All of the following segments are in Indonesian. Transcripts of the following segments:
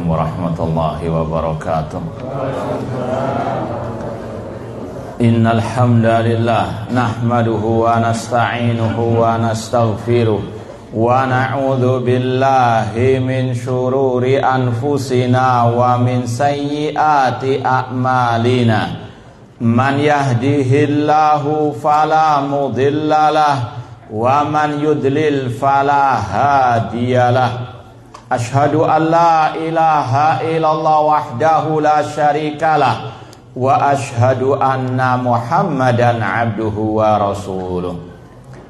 warahmatullahi wabarakatuh. Innal hamdalillah nahmaduhu wa nasta'inuhu wa nastaghfiruh wa na'udzu billahi min syururi anfusina wa min sayyiati a'malina. Man yahdihillahu fala mudhillalah wa man yudlil fala hadiyalah. Ashhadu an la ilaha illallah wahdahu la syarikalah wa ashhadu anna Muhammadan abduhu wa rasuluh.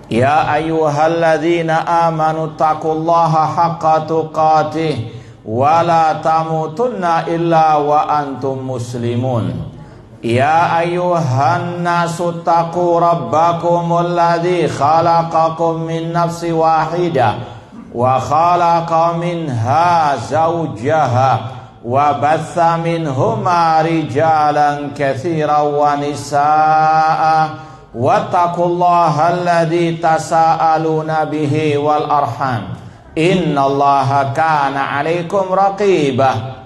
Ya ayyuhalladzina amanu taqullaha haqqa tuqatih wa la tamutunna illa wa antum muslimun. Ya ayyuhan nasu taqu rabbakumul ladzi khalaqakum min nafsin wahidah wa khalaqa minha zawjaha wa batha minhuma rijalan katsiran wa nisaa wattaqullaha alladzi tasaaluna bihi wal arham innallaha kana 'alaikum raqibah.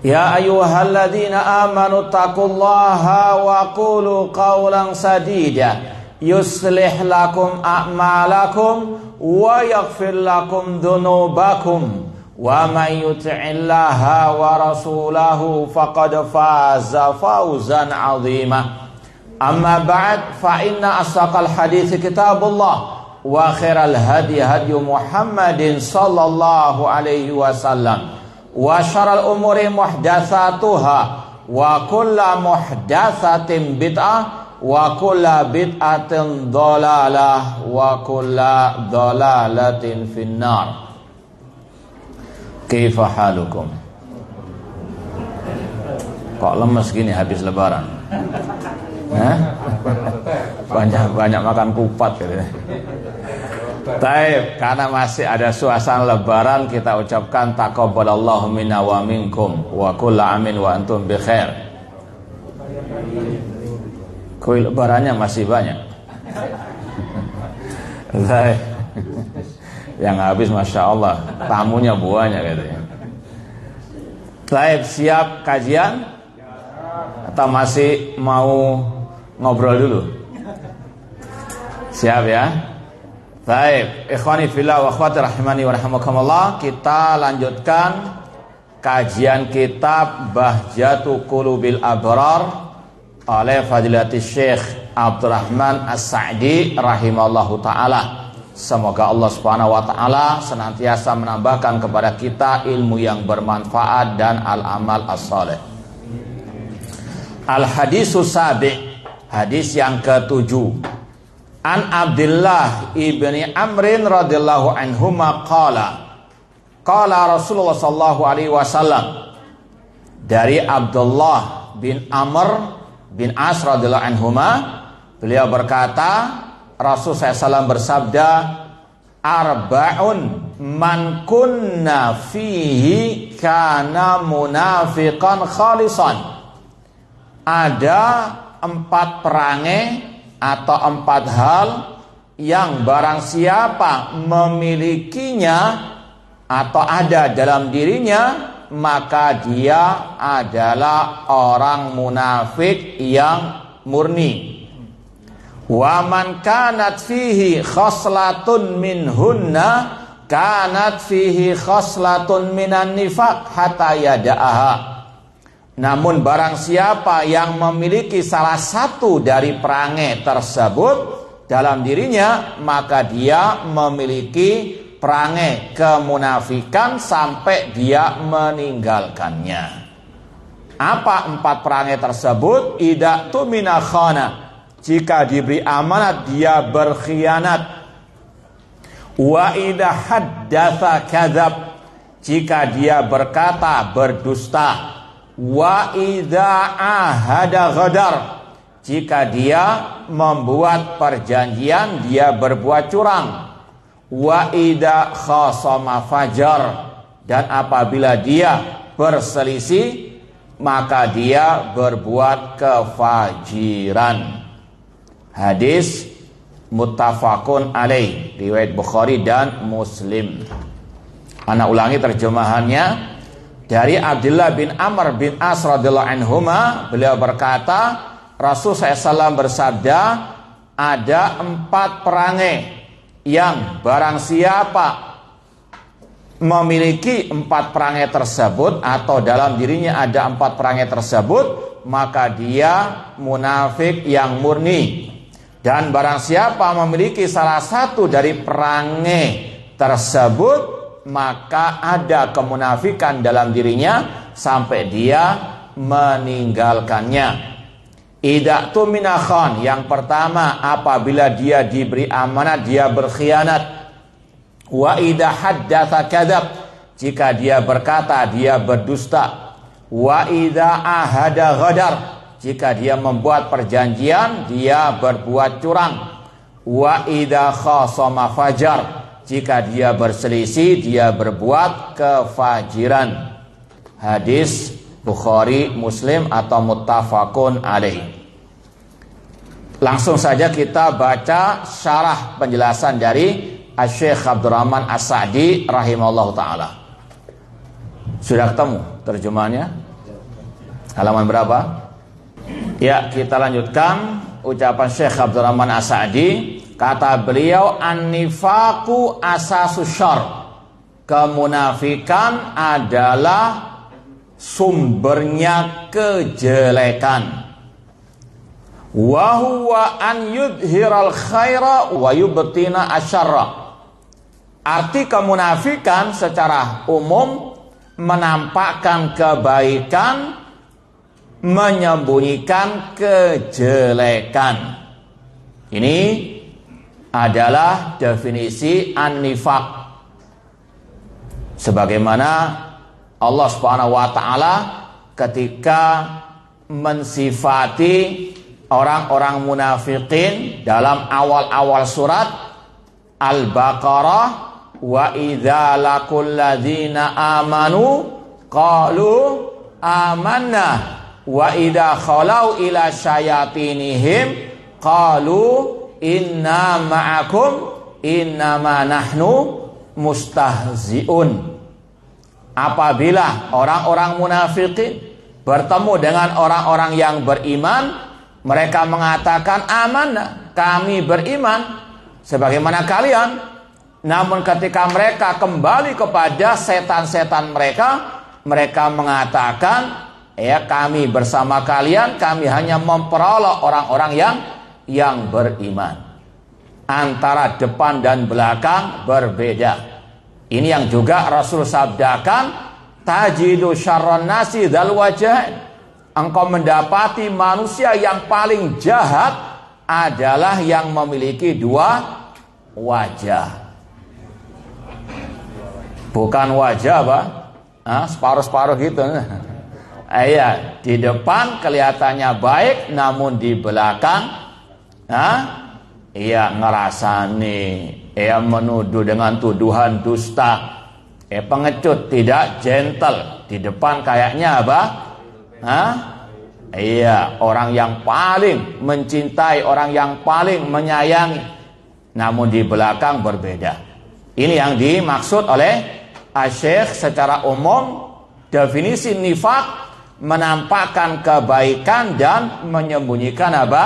Ya ayyuhalladzina amanu taqullaha wa qulu qawlan sadida yuslih lakum a'malakum wa yaghfir lakum dhunubakum wa may yuti'illaha wa rasulahu faqad faza fawzan 'azima. Amma ba'd, fa inna asdaqal hadits kitabullah wa khairal hadi hadi Muhammadin sallallahu alaihi wasallam wa syarrul umuri muhdatsatuha wa kullu muhdatsatin bid'ah wa kullu bid'atin dhalalah wa kullu dhalalatin finnar. Kaifa halukum? Kok lemes gini habis lebaran? Banyak makan kupat gitu. Baik, karena masih ada suasana lebaran, kita ucapkan taqabbalallahu minna wa minkum wa kullu amin wa antum bi khair. Kue lebarannya masih banyak. Baik. Yang habis Masya Allah, tamunya banyak katanya. Baik, siap kajian? Atau masih mau ngobrol dulu? Siap ya? Baik, ikhwani fillah wa akhwati rahimani wa rahimakumullah, kita lanjutkan kajian kitab Bahjatu Qulubil Abrar oleh Fadilatul Syekh Abdurrahman As-Sa'di rahimallahu ta'ala. Semoga Allah subhanahu wa ta'ala senantiasa menambahkan kepada kita ilmu yang bermanfaat dan al-amal as-salih. Al-hadisus sabi', hadis yang ke-7. An Abdullah ibni Amrin radhiyallahu anhuma qala Rasulullah sallallahu alaihi wasallam, dari Abdullah bin Amr bin As radhiyallahu anhuma, beliau berkata, Rasul SAW bersabda, arba'un man kunna fihi kana munafiqan khalisan. Ada 4 perangai atau 4 hal yang barang siapa memilikinya atau ada dalam dirinya, maka dia adalah orang munafik yang murni. Wa man kanat fihi khoslatun minhunna kanat fihi khoslatun minan nifaq hatta yada'aha. Namun barang siapa yang memiliki salah satu dari perangai tersebut dalam dirinya, maka dia memiliki perangai kemunafikan sampai dia meninggalkannya. Apa 4 perangai tersebut? Idza tumina khana, jika diberi amanat dia berkhianat. Wa idza haddatsa kadzab, jika dia berkata berdusta. Wa idza ahada ghadar, jika dia membuat perjanjian dia berbuat curang. Wa idza khasama fajar, dan apabila dia berselisih maka dia berbuat kefajiran. Hadis muttafaqun alaih, riwayat Bukhari dan Muslim. Ana ulangi terjemahannya. Dari Abdullah bin Amr bin As radhiyallahu anhuma, beliau berkata, Rasul SAW bersabda, ada 4 perangai yang barang siapa memiliki 4 perangai tersebut atau dalam dirinya ada 4 perangai tersebut, maka dia munafik yang murni. Dan barang siapa memiliki salah satu dari perangai tersebut, maka ada kemunafikan dalam dirinya sampai dia meninggalkannya. Idza tumina khan, yang pertama apabila dia diberi amanat dia berkhianat. Wa idza haddatsa kadzab, jika dia berkata dia berdusta. Wa idza ahada ghadar, jika dia membuat perjanjian dia berbuat curang. Wa idza khasama fajar, jika dia berselisih dia berbuat kefajiran. Hadis Bukhari, Muslim atau muttafaqun alaih. Langsung saja kita baca syarah penjelasan dari Asy-Syaikh Abdurrahman As-Sa'di rahimahullah ta'ala. Sudah ketemu terjemahannya? Halaman berapa? Ya, kita lanjutkan ucapan Syekh Abdurrahman As-Sa'di. Kata beliau, an-nifaqu asasus syarr. Kemunafikan adalah sumbernya kejelekan. Wa huwa an yudhiral khaira wa yubtina asyarra. Arti kemunafikan secara umum menampakkan kebaikan, menyembunyikan kejelekan. Ini adalah definisi an-nifaq. Sebagaimana Allah Subhanahu wa taala ketika mensifati orang-orang munafikin dalam awal-awal surat Al-Baqarah, wa idza laqul ladzina amanu qalu amanna wa idza khalau ila syayatinihim qalu inna ma'akum innama nahnu mustahzi'un. Apabila orang-orang munafikin bertemu dengan orang-orang yang beriman, mereka mengatakan amanah, kami beriman sebagaimana kalian. Namun ketika mereka kembali kepada setan-setan mereka, mereka mengatakan, ya kami bersama kalian, kami hanya memperoleh orang-orang yang beriman. Antara depan dan belakang berbeda. Ini yang juga Rasul sabdakan, tajidu syarran nasi dzal wajhain. Engkau mendapati manusia yang paling jahat adalah yang memiliki 2 wajah. Bukan wajah apa? Separuh-separuh gitu. Iya, di depan kelihatannya baik, namun di belakang iya ngerasani, ia menuduh dengan tuduhan dusta, pengecut, tidak gentle. Di depan kayaknya apa? Iya, orang yang paling mencintai, orang yang paling menyayangi, namun di belakang berbeda. Ini yang dimaksud oleh Asy-Syaikh secara umum. Definisi nifaq menampakkan kebaikan dan menyembunyikan apa?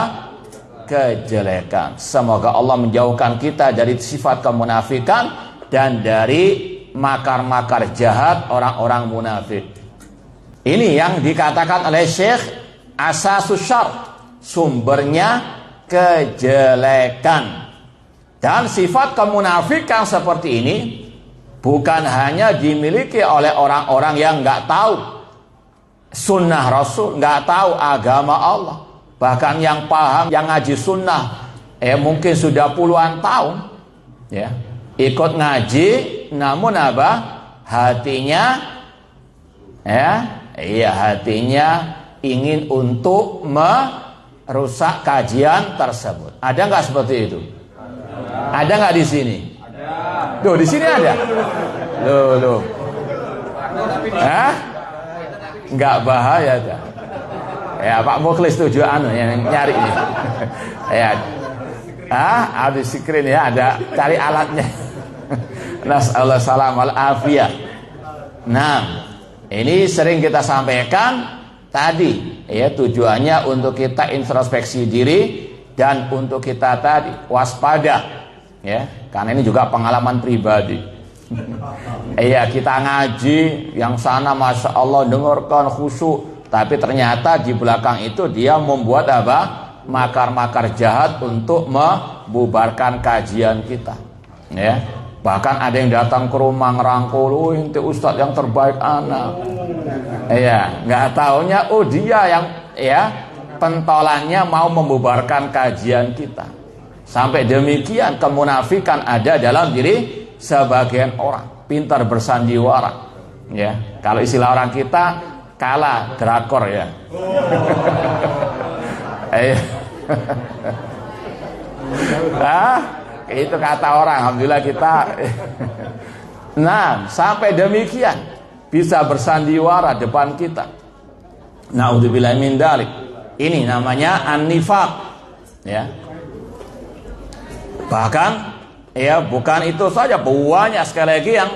Kejelekan. Semoga Allah menjauhkan kita dari sifat kemunafikan dan dari makar-makar jahat orang-orang munafik. Ini yang dikatakan oleh Syekh asasus syarr, sumbernya kejelekan. Dan sifat kemunafikan seperti ini bukan hanya dimiliki oleh orang-orang yang nggak tahu sunnah Rasul, nggak tahu agama Allah. Bahkan yang paham, yang ngaji sunnah, mungkin sudah puluhan tahun, ya, ikut ngaji, namun apa? Hatinya, hatinya ingin untuk merusak kajian tersebut. Ada nggak seperti itu? Ada nggak di sini? Loh, di sini ada. Loh. Nggak bahaya dah. Ya, Pak Mukhlis tuh juga yang nyari ini. Ya. Habis screen ya, ada cari alatnya. Nasallahu salam wal afiyah. Nah, Ini sering kita sampaikan tadi, ya, tujuannya untuk kita introspeksi diri dan untuk kita tadi waspada, ya, karena ini juga pengalaman pribadi. Iya, kita ngaji yang sana masya Allah dengarkan khusyuk, tapi ternyata di belakang itu dia membuat apa? Makar-makar jahat untuk membubarkan kajian kita, ya. Bahkan ada yang datang ke rumah ngerangkul, inti ustadz yang terbaik anak. Iya, nggak taunya dia yang, ya, pentolannya mau membubarkan kajian kita. Sampai demikian kemunafikan ada dalam diri sebagian orang, pintar bersandiwara, ya. Kalau istilah orang kita kalah drakor, ya. Itu kata orang, alhamdulillah kita. Nah, sampai demikian bisa bersandiwara depan kita. Naudzubillahi min dzalik. Ini namanya an-nifaq, ya. Bahkan, ya, bukan itu saja, banyak sekali lagi yang,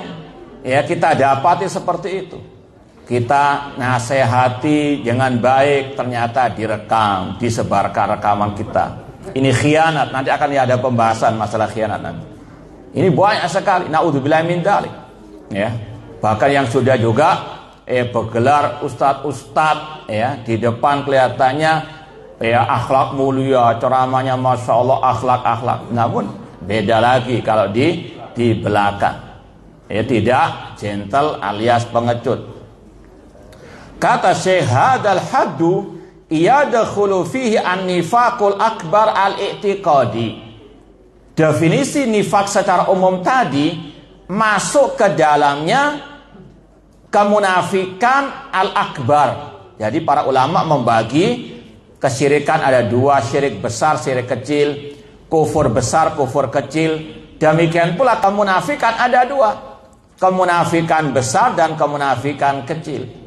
ya, kita dapati seperti itu. Kita nasihati dengan baik, ternyata direkam, disebarkan rekaman kita. Ini khianat, nanti akan ada pembahasan masalah khianat nanti. Ini banyak sekali, naudzubillahi min dzalik, ya. Bahkan yang sudah juga bergelar ustadz-ustadz, ya, di depan kelihatannya, ya, akhlak mulia, ceramahnya masya Allah akhlak. Namun beda lagi kalau di belakang, ya, tidak gentle alias pengecut. Kata Syekh hadal haddu yadkhulu fihi an-nifaqul akbar al-i'tiqadi. Definisi nifak secara umum tadi masuk ke dalamnya kemunafikan al-akbar. Jadi para ulama membagi kesyirikan ada dua, syirik besar, syirik kecil, kufur besar, kufur kecil. Demikian pula kemunafikan ada dua, kemunafikan besar dan kemunafikan kecil.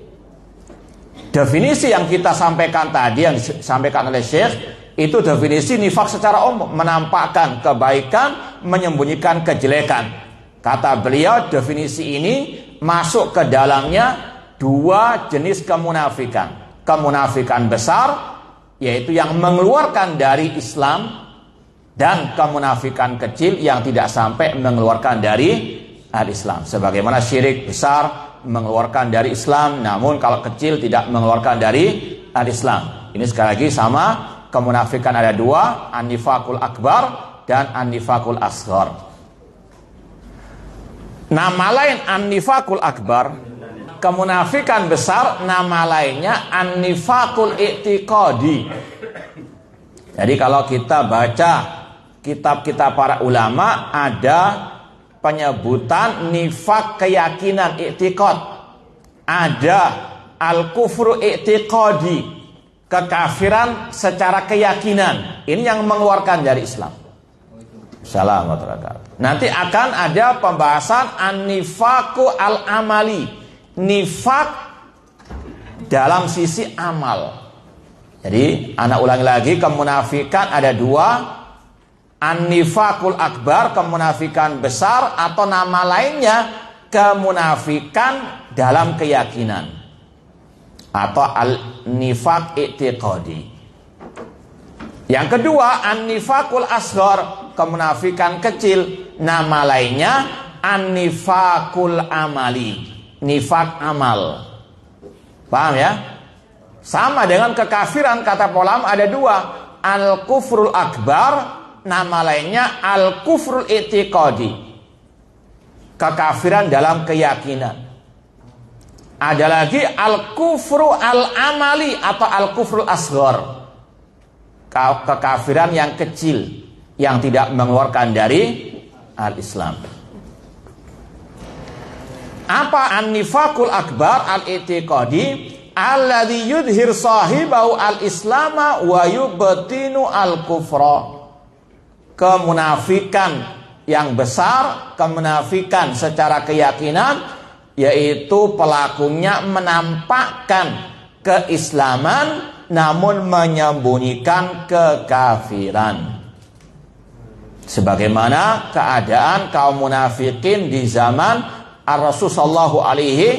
Definisi yang kita sampaikan tadi, yang disampaikan oleh Syekh, itu definisi nifak secara umum, menampakkan kebaikan, menyembunyikan kejelekan. Kata beliau, definisi ini masuk ke dalamnya dua jenis kemunafikan. Kemunafikan besar, yaitu yang mengeluarkan dari Islam, dan kemunafikan kecil yang tidak sampai mengeluarkan dari al-Islam. Sebagaimana syirik besar mengeluarkan dari Islam, namun kalau kecil tidak mengeluarkan dari al-Islam. Ini sekali lagi sama, kemunafikan ada dua, an-nifaqul akbar dan an-nifaqul asghar. Nama lain an-nifaqul akbar, kemunafikan besar, nama lainnya an-nifaqul i'tiqadi. Jadi kalau kita baca kitab-kitab para ulama, ada penyebutan nifak keyakinan, i'tiqad. Ada al-kufru i'tiqadi, kekafiran secara keyakinan. Ini yang mengeluarkan dari Islam. Assalamualaikum. Nanti akan ada pembahasan an-nifaku al-amali, nifak dalam sisi amal. Jadi anak ulangi lagi, kemunafikan ada dua, an-nifaqul akbar, kemunafikan besar, atau nama lainnya kemunafikan dalam keyakinan, atau al-nifaq i'tiqadi. Yang kedua an-nifaqul asghar, kemunafikan kecil, nama lainnya an-nifaqul amali, nifak amal. Paham ya? Sama dengan kekafiran, kata ulama ada dua, al-kufrul akbar, nama lainnya al-kufrul i'tiqadi, kekafiran dalam keyakinan. Ada lagi al-kufru al-amali atau al-kufrul asghar, kekafiran yang kecil yang tidak mengeluarkan dari al-Islam. Apa an-nifaqul akbar al-i'tiqadi? Alladzi yudhir sahibahu al-islama wa yubtinu al-kufra. Kemunafikan yang besar, kemunafikan secara keyakinan, yaitu pelakunya menampakkan keislaman namun menyembunyikan kekafiran. Sebagaimana keadaan kaum munafikin di zaman Rasulullah sallallahu alaihi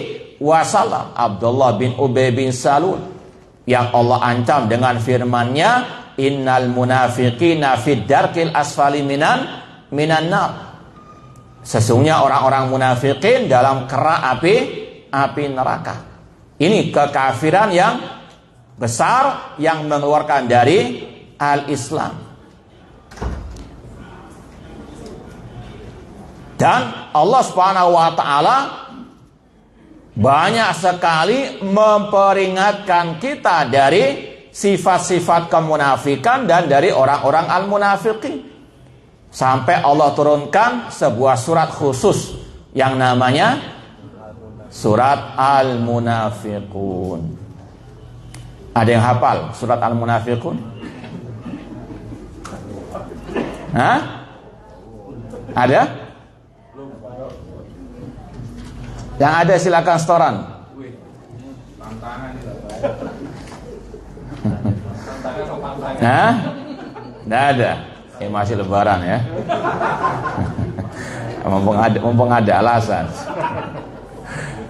wasallam, Abdullah bin Ubay bin Salul, yang Allah ancam dengan firman-Nya, innal munafiqina fid darkil asfali minan nar. Sesungguhnya orang-orang munafikin dalam kerak api neraka. Ini kekafiran yang besar yang mengeluarkan dari al-Islam. Dan Allah Subhanahu wa taala banyak sekali memperingatkan kita dari sifat-sifat kemunafikan dan dari orang-orang al-munafiqin. Sampai Allah turunkan sebuah surat khusus yang namanya surat Al-Munafiqun. Ada yang hafal surat Al-Munafiqun? Hah? Ada? Yang ada silakan setoran. Hah? Nggak ada. Masih lebaran ya. mumpung ada alasan.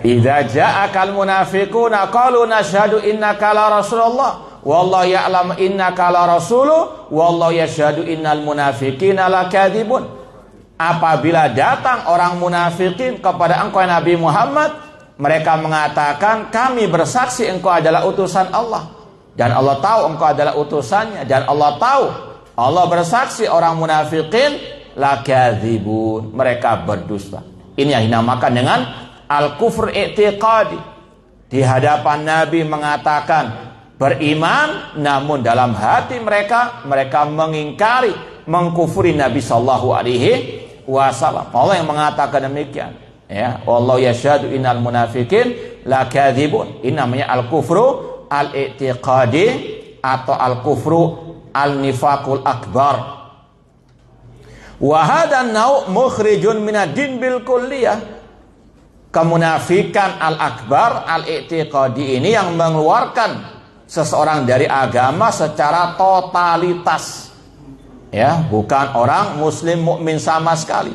Idza ja'akal munafiquna qalu nashhadu innaka la rasulullah wallahu ya'lamu innaka la rasuluhu wallahu yashhadu innal munafiqina lakadzibun. Apabila datang orang munafikin kepada engkau Nabi Muhammad, mereka mengatakan kami bersaksi engkau adalah utusan Allah, dan Allah tahu engkau adalah utusannya, dan Allah tahu, Allah bersaksi orang munafikin lakadzibun, mereka berdusta. Ini yang dinamakan dengan al-kufr i'tiqadi. Di hadapan Nabi mengatakan beriman, namun dalam hati mereka mengingkari, mengkufuri Nabi sallallahu alaihi wasallam. Allah yang mengatakan demikian, ya, wallahu yashhadu innal munafiqin lakadzibun. Ini namanya al-kufru al-i'tiqadi atau al-kufru al-nifaqul akbar. Wa hadan nau' mukhrijun minad-din bil kulliyah. Kemunafikan al-akbar al-i'tiqadi ini yang mengeluarkan seseorang dari agama secara totalitas, ya, bukan orang muslim mukmin sama sekali.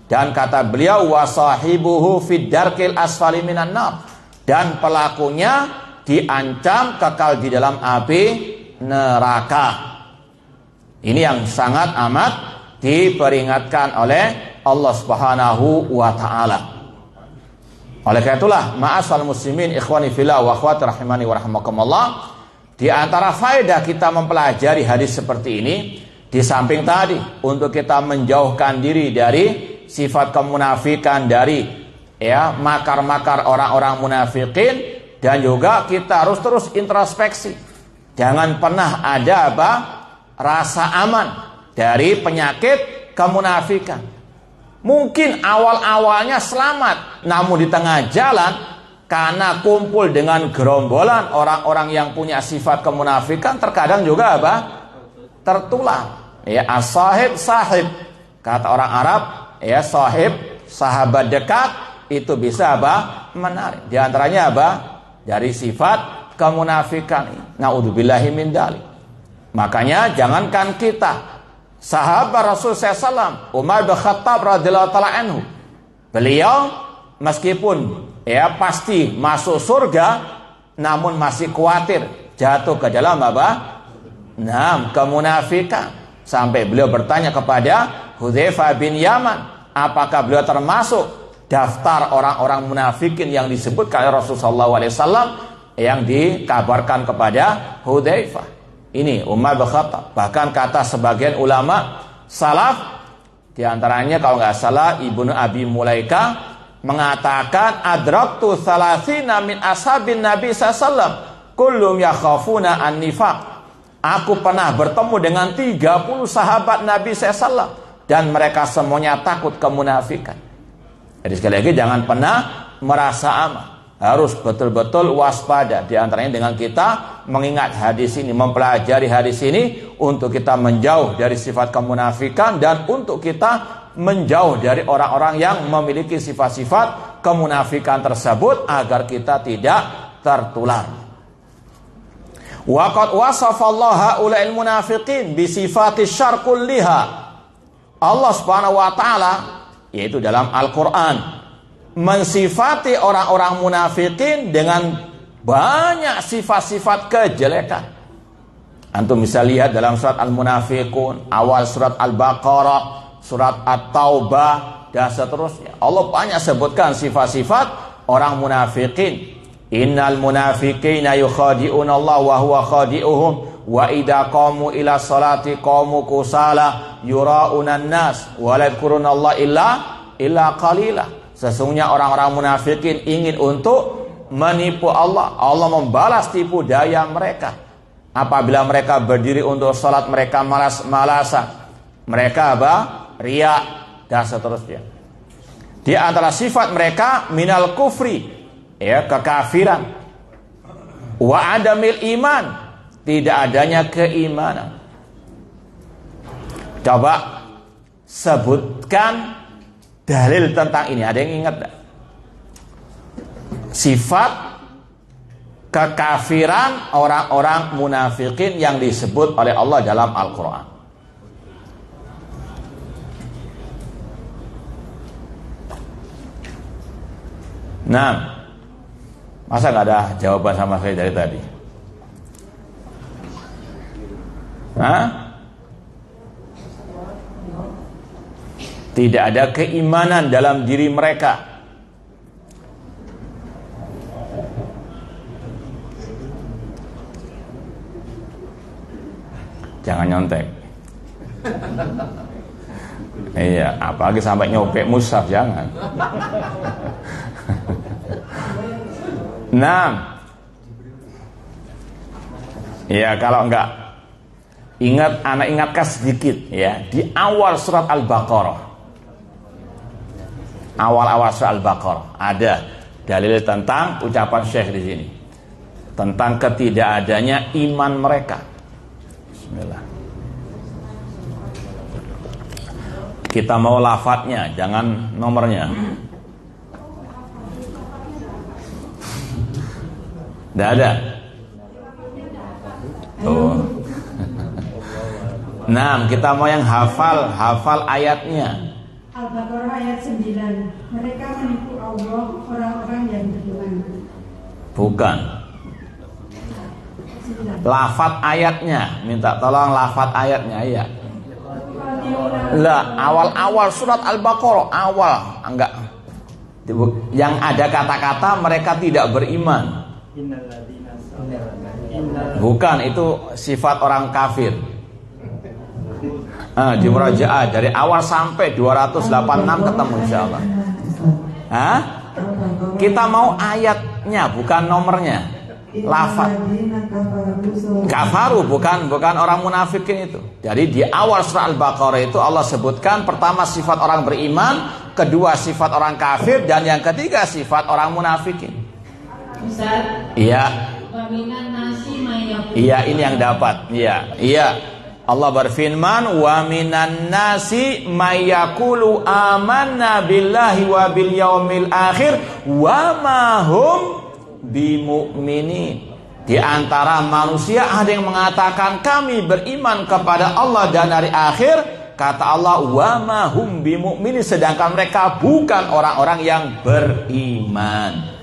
Dan kata beliau, wasahibuhu fid darkil asfali minan nar, dan pelakunya diancam kekal di dalam api neraka. Ini yang sangat amat diperingatkan oleh Allah Subhanahu wa taala. Oleh karena itulah, ma'asal muslimin ikhwani fillah wa akhwati rahimani wa rahimakumullah, di antara faedah kita mempelajari hadis seperti ini, di samping tadi untuk kita menjauhkan diri dari sifat kemunafikan, dari ya makar-makar orang-orang munafikin, dan juga kita harus terus introspeksi. Jangan pernah ada rasa aman dari penyakit kemunafikan. Mungkin awal-awalnya selamat, namun di tengah jalan karena kumpul dengan gerombolan orang-orang yang punya sifat kemunafikan, terkadang juga tertular. Ya, as-sahib sahib, kata orang Arab, ya, sahib sahabat dekat itu bisa menarik. Di antaranya dari sifat kemunafikan. Naudzubillahi min dzalik. Makanya jangankan kita, sahabat Rasul SAW, Umar bin Khattab radhiyallahu taala anhu, beliau meskipun ya pasti masuk surga, namun masih khawatir jatuh ke dalam kemunafikan. Sampai beliau bertanya kepada Hudzaifah bin Yaman, apakah beliau termasuk daftar orang-orang munafikin yang disebutkan oleh Rasulullah SAW yang dikabarkan kepada Hudzaifah. Ini Umar bin Khattab. Bahkan kata sebagian ulama salaf, di antaranya kalau nggak salah Ibnu Abi Mulaika, mengatakan adraktu salasina min ashabin Nabi sallallahu kullum yakhafuna an-nifaq. Aku pernah bertemu dengan 30 sahabat Nabi sallallahu, dan mereka semuanya takut kemunafikan. Jadi sekali lagi, jangan pernah merasa aman. Harus betul-betul waspada. Di antaranya dengan kita mengingat hadis ini, mempelajari hadis ini, untuk kita menjauh dari sifat kemunafikan, dan untuk kita menjauh dari orang-orang yang memiliki sifat-sifat kemunafikan tersebut, agar kita tidak tertular. Wa qad wasafallaha haula'il munafiqin bi sifati syarr kulliha. Allah Subhanahu wa taala, yaitu dalam Al-Qur'an, mensifati orang-orang munafikin dengan banyak sifat-sifat kejelekan. Antum bisa lihat dalam surat Al-Munafiqun, awal surat Al-Baqarah, surat At-Taubah, dan seterusnya. Allah banyak sebutkan sifat-sifat orang munafikin. Innal munafiqina yukhadi'una Allah wa huwa khadi'uhum wa idza qamu ila salati qamu kusala yura'una an-nas wa la yadhkuruna Allah illa qalila. Sesungguhnya orang-orang munafikin ingin untuk menipu Allah. Allah membalas tipu daya mereka. Apabila mereka berdiri untuk salat mereka malas-malasan. Mereka riya dan seterusnya. Di antara sifat mereka minal kufri, ya, kekafiran, wa adamil iman, tidak adanya keimanan. Coba sebutkan dalil tentang ini. Ada yang ingat tak? Sifat kekafiran orang-orang munafikin yang disebut oleh Allah dalam Al-Quran. Nah, masa nggak ada jawaban sama saya dari tadi? Hah? Tidak ada keimanan dalam diri mereka. Jangan nyontek. Iya, apalagi sampai nyopek mushaf, jangan. Nah, ya kalau enggak ingat, anak ingatkan sedikit ya, di awal surat Al-Baqarah, awal-awal surat Al-Baqarah ada dalil tentang ucapan Syekh di sini tentang ketidakadanya iman mereka. Bismillah. Kita mau lafadznya, jangan nomornya. Tidak ada. Oh. Nah, kita mau yang hafal ayatnya. Al-Baqarah ayat 9. Mereka menipu Allah, orang-orang yang beriman. Bukan. Lafadz ayatnya, minta tolong lafadz ayatnya, iya. Lah, awal-awal surat Al-Baqarah, awal, enggak. Yang ada kata-kata mereka tidak beriman. Bukan, itu sifat orang kafir. Di Murajaah dari awal sampai 286 ketemu insyaallah. Hah? Kita mau ayatnya, bukan nomornya. Lafaz. Kafaru bukan orang munafikin itu. Jadi di awal surah Al-Baqarah itu Allah sebutkan pertama sifat orang beriman, kedua sifat orang kafir, dan yang ketiga sifat orang munafikin. Ustaz. Iya. Iya, ini yang dapat. Iya. Allah berfirman, wa minan nasi mayakulu amanna billahi wa bil yaumil akhir wa ma hum bimu'minin. Di antara manusia ada yang mengatakan kami beriman kepada Allah dan hari akhir. Kata Allah, wa ma hum bimu'minin, sedangkan mereka bukan orang-orang yang beriman.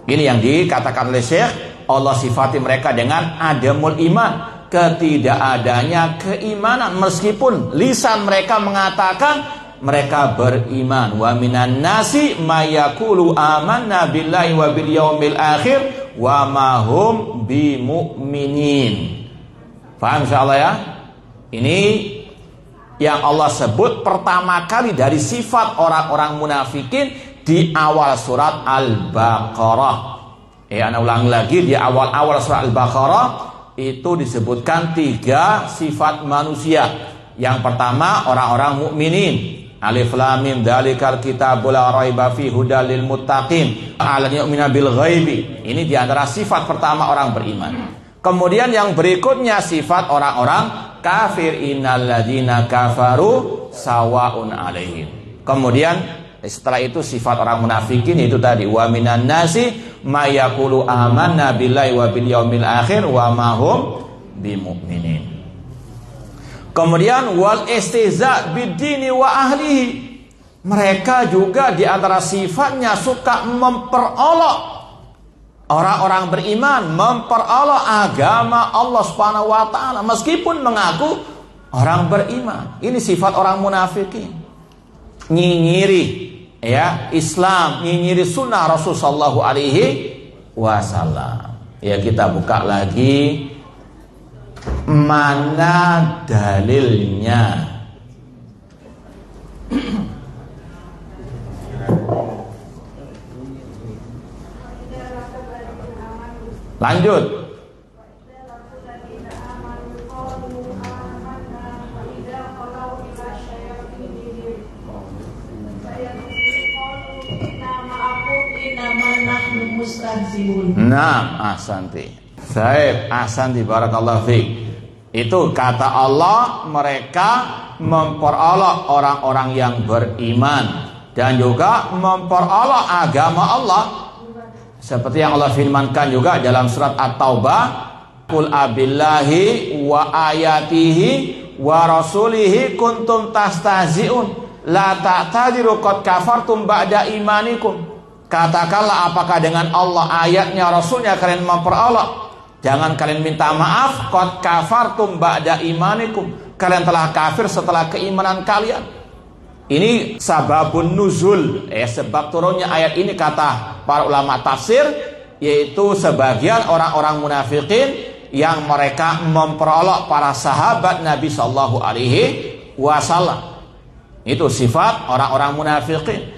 Ini yang dikatakan oleh Syekh. Allah sifati mereka dengan adamul iman, ketidakadanya keimanan, meskipun lisan mereka mengatakan mereka beriman. Wa minan nasi mayakulu amanna billahi wa bil yaumil akhir wa ma hum bimu'minin. Paham insyaallah ya? Ini yang Allah sebut pertama kali dari sifat orang-orang munafikin di awal surat Al-Baqarah. Ana ulang lagi, di awal-awal surat Al-Baqarah itu disebutkan 3 sifat manusia. Yang pertama orang-orang mukminin. Alif lam mim dzalikal kitabul la raiba fihi hudal lil muttaqin alladzina yu'minuna bil ghaibi. Ini di antara sifat pertama orang beriman. Kemudian yang berikutnya sifat orang-orang kafir, innal ladzina kafaru sawaun alaihim. Kemudian setelah itu sifat orang munafikin itu tadi, wa minan nasi mayaqulu amanna billahi wa bil yaumil akhir wa ma hum bimu'minin. Kemudian wal istihza biddini wa ahlihi. Mereka juga di antara sifatnya suka memperolok orang-orang beriman, memperolok agama Allah Subhanahu wa taala meskipun mengaku orang beriman. Ini sifat orang munafikin. Nyinyiri ya Islam, nyinyiri sunnah Rasul sallallahu alaihi wasallam. Ya, kita buka lagi mana dalilnya. Lanjut. Nah, ahsanti. Baik, ahsanti, barakallahu fiik. Itu kata Allah, mereka memperolok orang-orang yang beriman dan juga memperolok agama Allah. Seperti yang Allah firmankan juga dalam surat At-Taubah, "Qul abillahi wa ayatihi wa rasulihi kuntum tastahzi'un la ta'tadiru qad kafartum ba'da imanikum." Katakanlah, apakah dengan Allah, ayatnya, Rasulnya kalian memperolok? Jangan kalian minta maaf, qad kafartum ba'da imanikum. Kalian telah kafir setelah keimanan kalian. Ini sababun nuzul, sebab turunnya ayat ini kata para ulama tafsir, yaitu sebagian orang-orang munafikin yang mereka memperolok para sahabat Nabi sallallahu alaihi wasallam. Itu sifat orang-orang munafikin.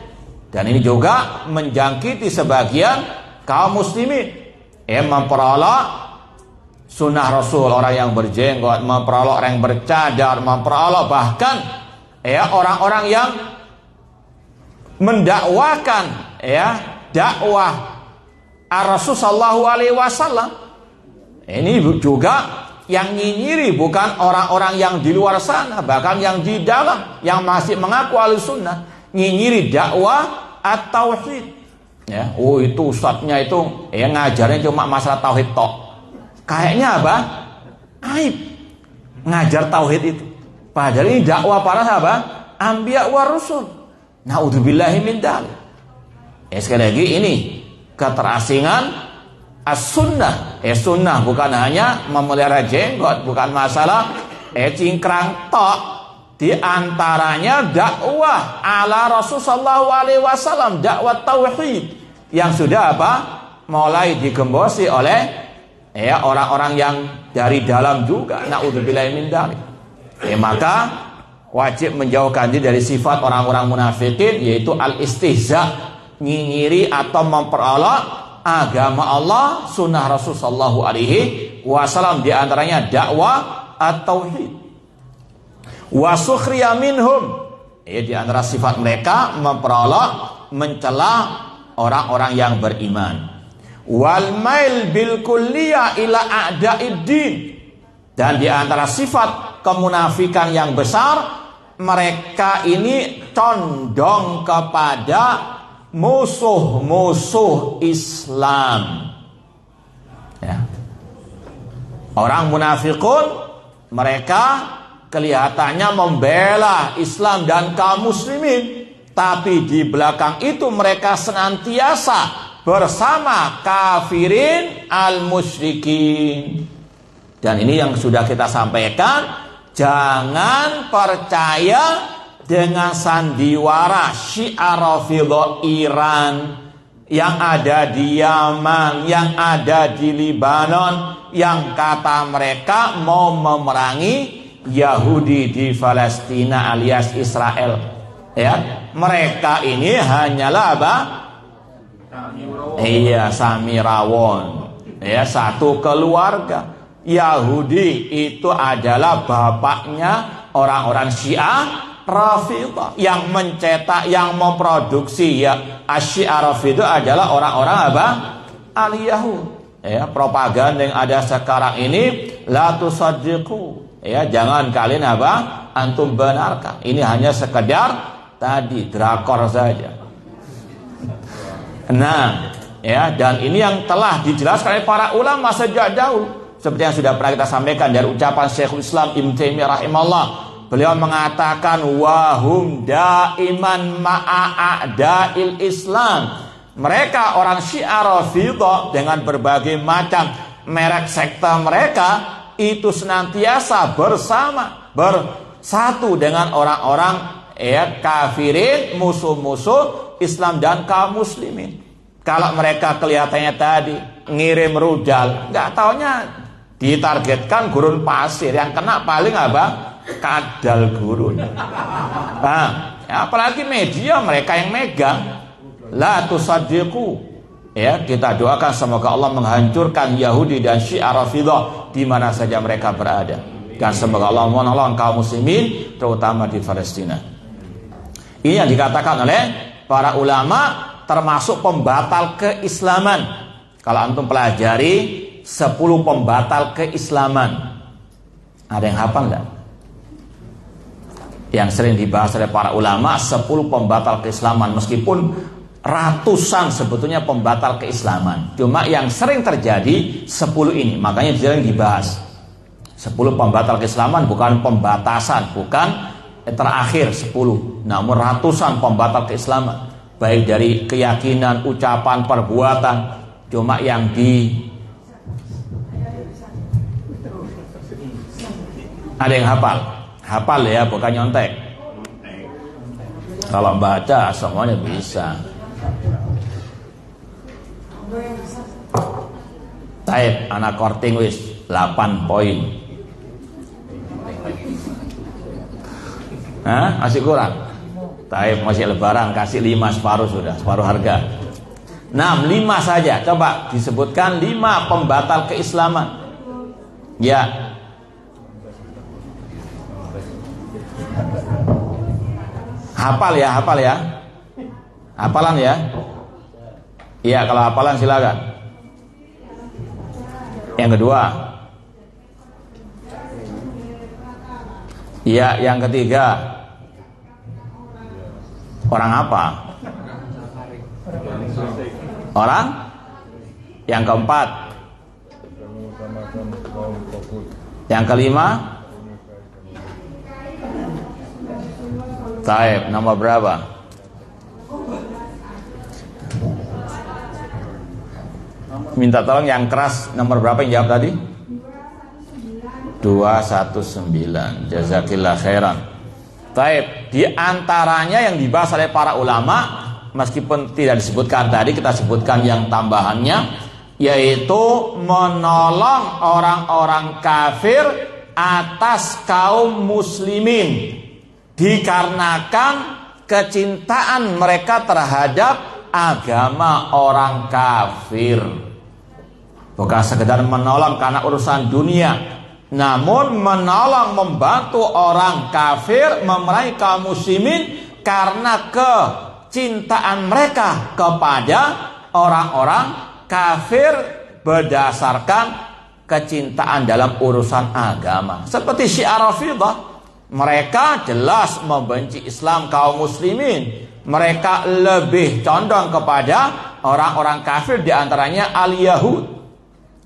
Dan ini juga menjangkiti sebagian kaum muslimin yang memperolok sunnah Rasul, orang yang berjenggot, memperolok orang yang bercadar, memperolok bahkan orang-orang yang mendakwakan dakwah Rasul sallallahu alaihi wasallam. Ini juga yang nyinyiri bukan orang-orang yang di luar sana, bahkan yang di dalam yang masih mengaku ahlussunnah, nyinyiri dakwah at-tauhid. Ya, itu ustadznya itu ngajarnya cuma masalah tauhid tok. Kayaknya apa? Aib ngajar tauhid itu. Padahal ini dakwah para sahabat, anbiya wa rusul. Naudzubillahi min dzalik. Sekali lagi ini keterasingan as-sunnah. Sunnah bukan hanya memelihara jenggot, bukan masalah cingkrang tok. Di antaranya dakwah ala Rasul sallallahu alaihi wasallam, dakwah tauhid yang sudah mulai digembosi oleh orang-orang yang dari dalam juga. Naudzubillahi min dzalik. Maka wajib menjauhkan diri dari sifat orang-orang munafikin, yaitu al-istihza, nyinyiri atau memperolok agama Allah, sunnah Rasul sallallahu alaihi wasallam, di antaranya dakwah at-tauhid. Wa sukhriya minhum, di antara sifat mereka memperolok, mencela orang-orang yang beriman. Wal mail bil kulliyah ila a'daiddin, dan di antara sifat kemunafikan yang besar, mereka ini condong kepada musuh-musuh Islam. Orang munafikun, mereka kelihatannya membela Islam dan kaum muslimin, tapi di belakang itu mereka senantiasa bersama kafirin al-musyrikin. Dan ini yang sudah kita sampaikan, jangan percaya dengan sandiwara Syiah Rafidhah Iran yang ada di Yaman, yang ada di Libanon, yang kata mereka mau memerangi Yahudi di Palestina alias Israel. Mereka ini hanyalah Samirawon, satu keluarga. Yahudi itu adalah bapaknya orang-orang Syiah Rafidhah, yang mencetak, yang memproduksi Syiah Rafidhah adalah orang-orang al-Yahud. Propaganda yang ada sekarang ini, la tusaddiqu, jangan kalian antum benarkan. Ini hanya sekedar tadi drakor saja. Nah, dan ini yang telah dijelaskan oleh para ulama sejak dahulu, seperti yang sudah pernah kita sampaikan dari ucapan Syekhul Islam Ibnu Taimiyah rahimahullah, beliau mengatakan wahum daiman ma'a'da'il Islam. Mereka orang Syiah Rafidhah dengan berbagai macam merek sekte mereka itu senantiasa bersatu dengan orang-orang kafirin, musuh-musuh Islam dan kaum muslimin. Kalau mereka kelihatannya tadi ngirim rudal, nggak taunya ditargetkan gurun pasir, yang kena paling apa? Kadal gurun. Nah, apalagi media mereka yang megang. La tusaddiqu. Ya, kita doakan semoga Allah menghancurkan Yahudi dan Syiah Rafidhah di mana saja mereka berada. Dan semoga Allah menolong kaum muslimin terutama di Palestina. Ini yang dikatakan oleh para ulama termasuk pembatal keislaman. Kalau antum pelajari 10 pembatal keislaman. Ada yang hafal enggak? Yang sering dibahas oleh para ulama 10 pembatal keislaman, meskipun ratusan sebetulnya pembatal keislaman. Cuma yang sering terjadi 10 ini, makanya sering dibahas. 10 pembatal keislaman bukan pembatasan, bukan terakhir 10, namun ratusan pembatal keislaman, baik dari keyakinan, ucapan, perbuatan. Cuma yang ada yang hafal ya, bukan nyontek. Kalau baca semuanya bisa. Taib anak korting wis 8 poin. Hah? Masih kurang? Taib masih lebaran, kasih 5, separuh harga. 5 saja. Coba disebutkan 5 pembatal keislaman. Ya. Hafal ya. Hafalan ya. Iya, kalau hafalan silakan. Yang kedua. Iya, yang ketiga. Orang apa? Orang? Yang keempat. Yang kelima. Taib, nomor berapa? Minta tolong yang keras, nomor berapa yang jawab tadi? 219. Jazakillah khairan. Taib, di antaranya yang dibahas oleh para ulama, meskipun tidak disebutkan tadi, kita sebutkan yang tambahannya, yaitu menolong orang-orang kafir atas kaum muslimin, dikarenakan kecintaan mereka terhadap agama orang kafir. Bukan sekedar menolong karena urusan dunia, namun menolong, membantu orang kafir memerangi kaum muslimin karena kecintaan mereka kepada orang-orang kafir berdasarkan kecintaan dalam urusan agama. Seperti Syiah Rafidhah, mereka jelas membenci Islam kaum muslimin. Mereka lebih condong kepada orang-orang kafir, diantaranya al-Yahud.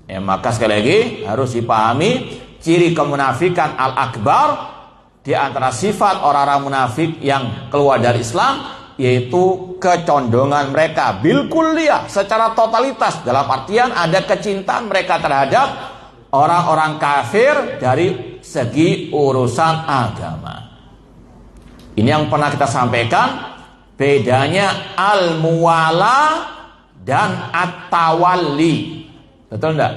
Ya, maka sekali lagi harus dipahami ciri kemunafikan al-akbar. Di antara sifat orang-orang munafik yang keluar dari Islam, yaitu kecondongan mereka bil kulliyah, secara totalitas, dalam artian ada kecintaan mereka terhadap orang-orang kafir dari segi urusan agama. Ini yang pernah kita sampaikan, bedanya al-muwala dan at-tawalli. Betul enggak?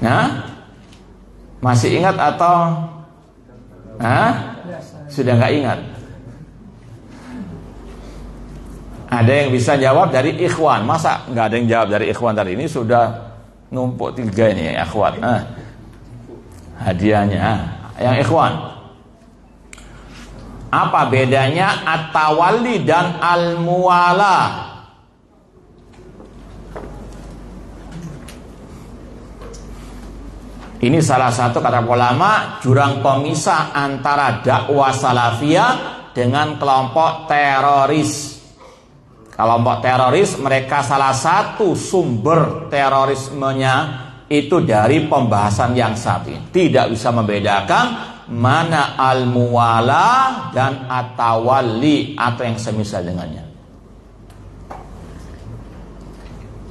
Nah, masih ingat atau sudah enggak ingat? Ada yang bisa jawab dari ikhwan? Masa enggak ada yang jawab dari ikhwan tadi? Ini sudah numpuk 3 ini ya, ikhwan. Hadiahnya yang ikhwan. Apa bedanya at-tawalli dan al-muwala? Ini salah satu kata ulama jurang pemisah antara dakwah salafiyah dengan kelompok teroris. Kelompok teroris, mereka salah satu sumber terorismenya itu dari pembahasan yang satu ini. Tidak bisa membedakan mana al-muwala dan at-tawalli atau yang semisal dengannya.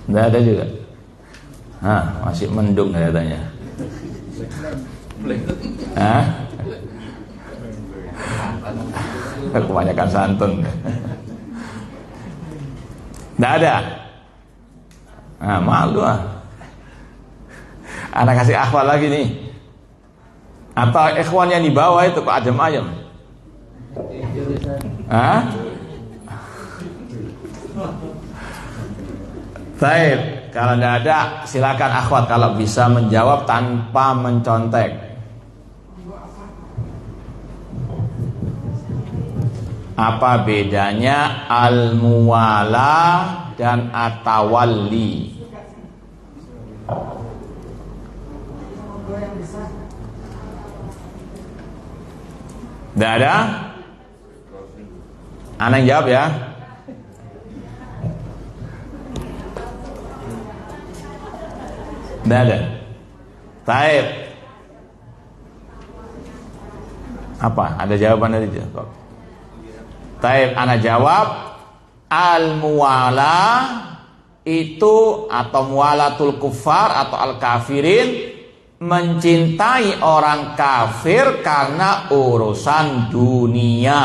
Tidak ada juga. Masih mendung katanya. Kebanyakan santun. Tidak ada. Malu Anak kasih akhwal lagi nih. Atau ikhwan yang di bawah itu kok adem-ayem. Baik, kalau tidak ada silakan akhwat kalau bisa menjawab tanpa mencontek. Apa bedanya al-muwala dan at-tawalli? Tidak ada? Anak yang jawab ya. Tidak ada. Baik. Apa? Ada jawaban dari itu? Baik, anak jawab. Al-muwala itu atau muwalatul kufar atau al-kafirin, mencintai orang kafir karena urusan dunia.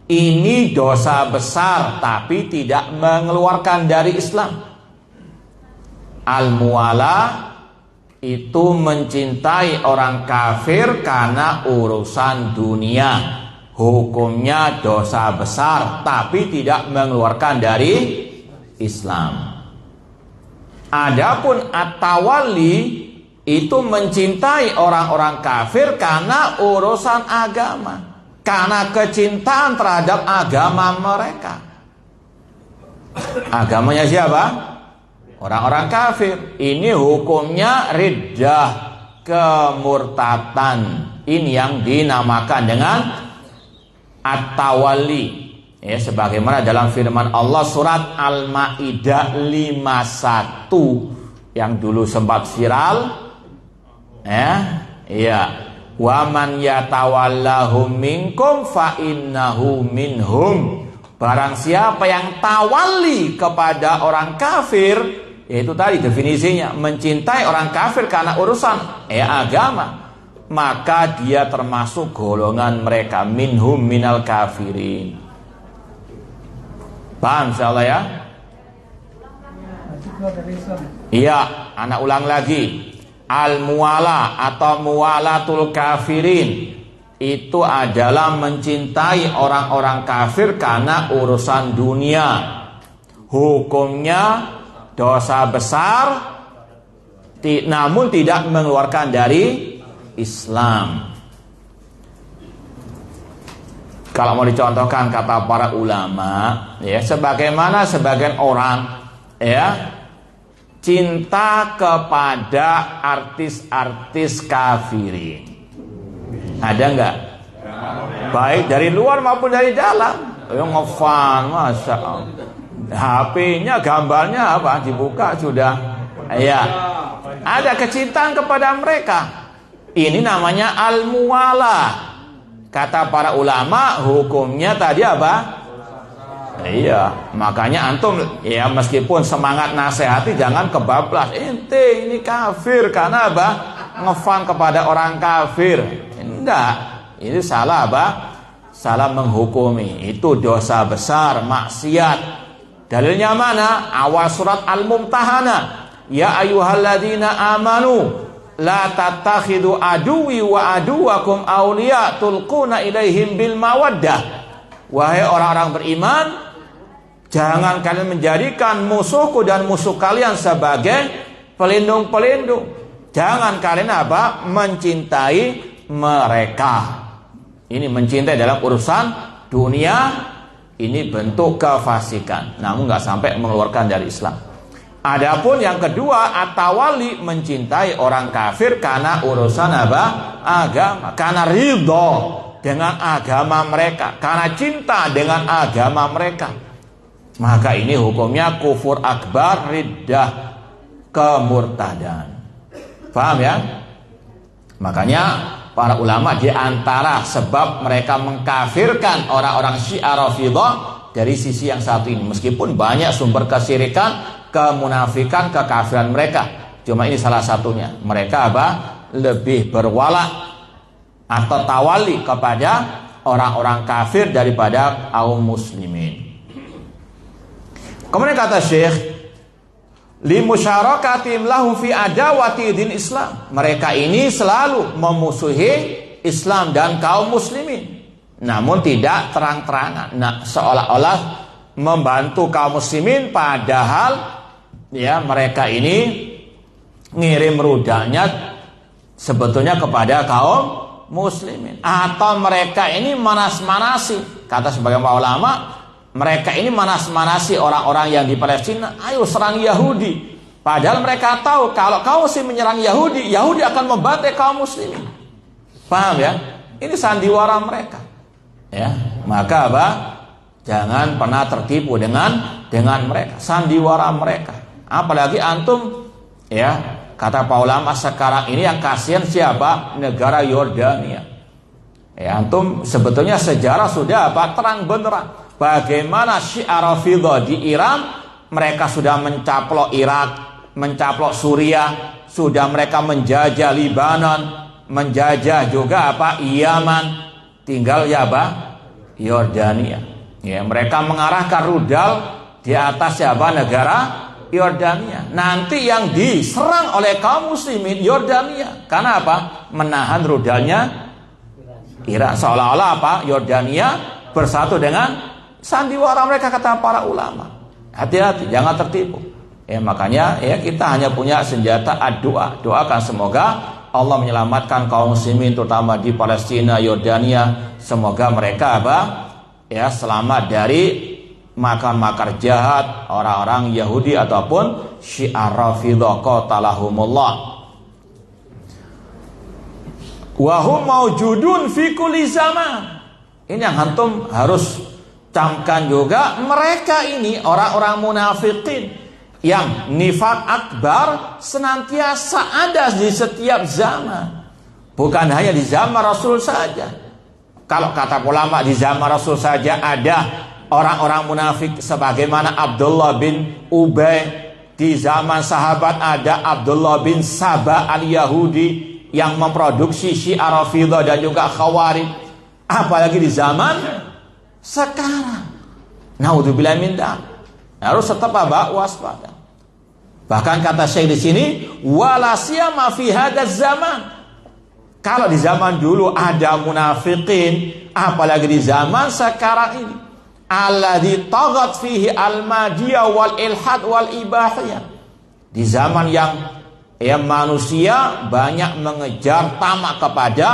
Ini dosa besar tapi tidak mengeluarkan dari Islam. Al-muwala itu mencintai orang kafir karena urusan dunia. Hukumnya dosa besar tapi tidak mengeluarkan dari Islam. Adapun at-tawalli itu mencintai orang-orang kafir karena urusan agama, karena kecintaan terhadap agama mereka. Agamanya siapa? Orang-orang kafir. Ini hukumnya riddah, kemurtatan. Ini yang dinamakan dengan at-tawalli. Ya, sebagaimana dalam firman Allah surat Al-Maidah 51 yang dulu sempat viral. Wa man yatawallahum minkum fa innahu minhum. Barang siapa yang tawalli kepada orang kafir, yaitu tadi definisinya mencintai orang kafir karena urusan agama, maka dia termasuk golongan mereka, minhum minal kafirin. Paham insyaallah ya? Iya, anak ulang lagi. Al-muwala atau muwalatul kafirin itu adalah mencintai orang-orang kafir karena urusan dunia. Hukumnya dosa besar namun tidak mengeluarkan dari Islam. Kalau mau dicontohkan kata para ulama, ya, sebagaimana sebagian orang cinta kepada artis-artis kafirin. Ada enggak? Baik dari luar maupun dari dalam. Ngefan, masya Allah. HP-nya gambarnya apa? Dibuka sudah. Ya, ada kecintaan kepada mereka. Ini namanya al-muwala. Kata para ulama, hukumnya tadi apa? Iya, makanya antum ya meskipun semangat nasihati jangan kebablas. Ente ini kafir karena apa? Ngefan kepada orang kafir. Enggak, ini salah apa? Salah menghukumi. Itu dosa besar, maksiat. Dalilnya mana? Awal surat Al-Mumtahanah. Ya ayyuhalladzina amanu la tattakhidu aduwi wa aduwakum awliya tulquna ilaihim bil mawaddah. Wahai orang-orang beriman, jangan kalian menjadikan musuhku dan musuh kalian sebagai pelindung-pelindung. Jangan kalian apa? Mencintai mereka. Ini mencintai dalam urusan dunia, ini bentuk kefasikan. Namun nggak sampai mengeluarkan dari Islam. Adapun yang kedua, at-tawalli mencintai orang kafir karena urusan apa? Agama, karena ridho dengan agama mereka, karena cinta dengan agama mereka. Maka ini hukumnya kufur akbar, riddah, kemurtadan. Paham ya? Makanya para ulama di antara sebab mereka mengkafirkan orang-orang Syiah Rafidhah dari sisi yang satu ini, meskipun banyak sumber kesyirikan, kemunafikan, kekafiran mereka, cuma ini salah satunya. Mereka lebih berwala atau tawali kepada orang-orang kafir daripada kaum muslimin. Kemudian kata Syekh, limusyarakatim lahu fi adawati din Islam. Mereka ini selalu memusuhi Islam dan kaum muslimin, namun tidak terang-terangan. Nah, seolah-olah membantu kaum muslimin, padahal ya mereka ini ngirim rudalnya sebetulnya kepada kaum muslimin. Atau mereka ini manas-manasi, kata sebagian ulama, mereka ini manas-manasi orang-orang yang di Palestina, ayo serang Yahudi. Padahal mereka tahu kalau kaum muslim menyerang Yahudi, Yahudi akan membantai kaum muslimin. Paham ya? Ini sandiwara mereka. Ya, maka jangan pernah tertipu dengan mereka, sandiwara mereka. Apalagi antum, ya, kata para ulama sekarang ini yang kasihan siapa? Negara Yordania. Ya, antum sebetulnya sejarah sudah terang benderang. Bagaimana Syiah Rafidhah di Iran, mereka sudah mencaplok Irak, mencaplok Suriah, sudah mereka menjajah Libanon, menjajah juga Yaman, tinggal ya Yordania. Ya, mereka mengarahkan rudal di atas negara Yordania. Nanti yang diserang oleh kaum muslimin Yordania. Karena menahan rudalnya Irak. Seolah-olah Yordania bersatu dengan sandiwara mereka, kata para ulama. Hati-hati, jangan tertipu. Ya, makanya ya kita hanya punya senjata doa. Doakan semoga Allah menyelamatkan kaum muslimin terutama di Palestina, Yordania. Semoga mereka selamat dari makar-makar jahat orang-orang Yahudi ataupun Syiah Rafidhah qatalahumullah. Wa hum maujudun fi kulli zaman. Ini yang antum harus camkan juga, mereka ini orang-orang munafikin yang nifak akbar senantiasa ada di setiap zaman. Bukan hanya di zaman Rasul saja. Kalau kata ulama di zaman Rasul saja ada orang-orang munafik sebagaimana Abdullah bin Ubay. Di zaman sahabat ada Abdullah bin Saba al-Yahudi yang memproduksi Syiah Rafidhah dan juga Khawarij. Apalagi di zaman sekarang, naudzubillah min dzalik, harus tetap waspada. Bahkan kata Syekh di sini, wala siyama fi hadzal zaman. Kalau di zaman dulu ada munafikin, apalagi di zaman sekarang ini, alladzi taghat fihi al-madiyah wal ilhad wal ibahiyah. Di zaman yang manusia banyak mengejar tamak kepada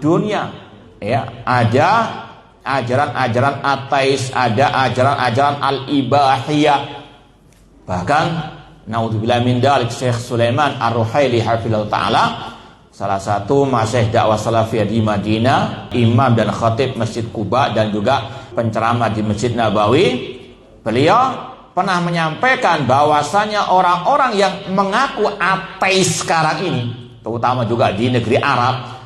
dunia. Ya, ada ajaran-ajaran ateis, ada ajaran-ajaran al-ibahiyah. Bahkan naudzubillah min dzalik, Syekh Sulaiman Ar-Ruhaili hafizahullah taala, salah satu masyayikh dakwah salafiyah di Madinah, imam dan khatib Masjid Quba dan juga penceramah di Masjid Nabawi, beliau pernah menyampaikan bahwasanya orang-orang yang mengaku ateis sekarang ini, terutama juga di negeri Arab,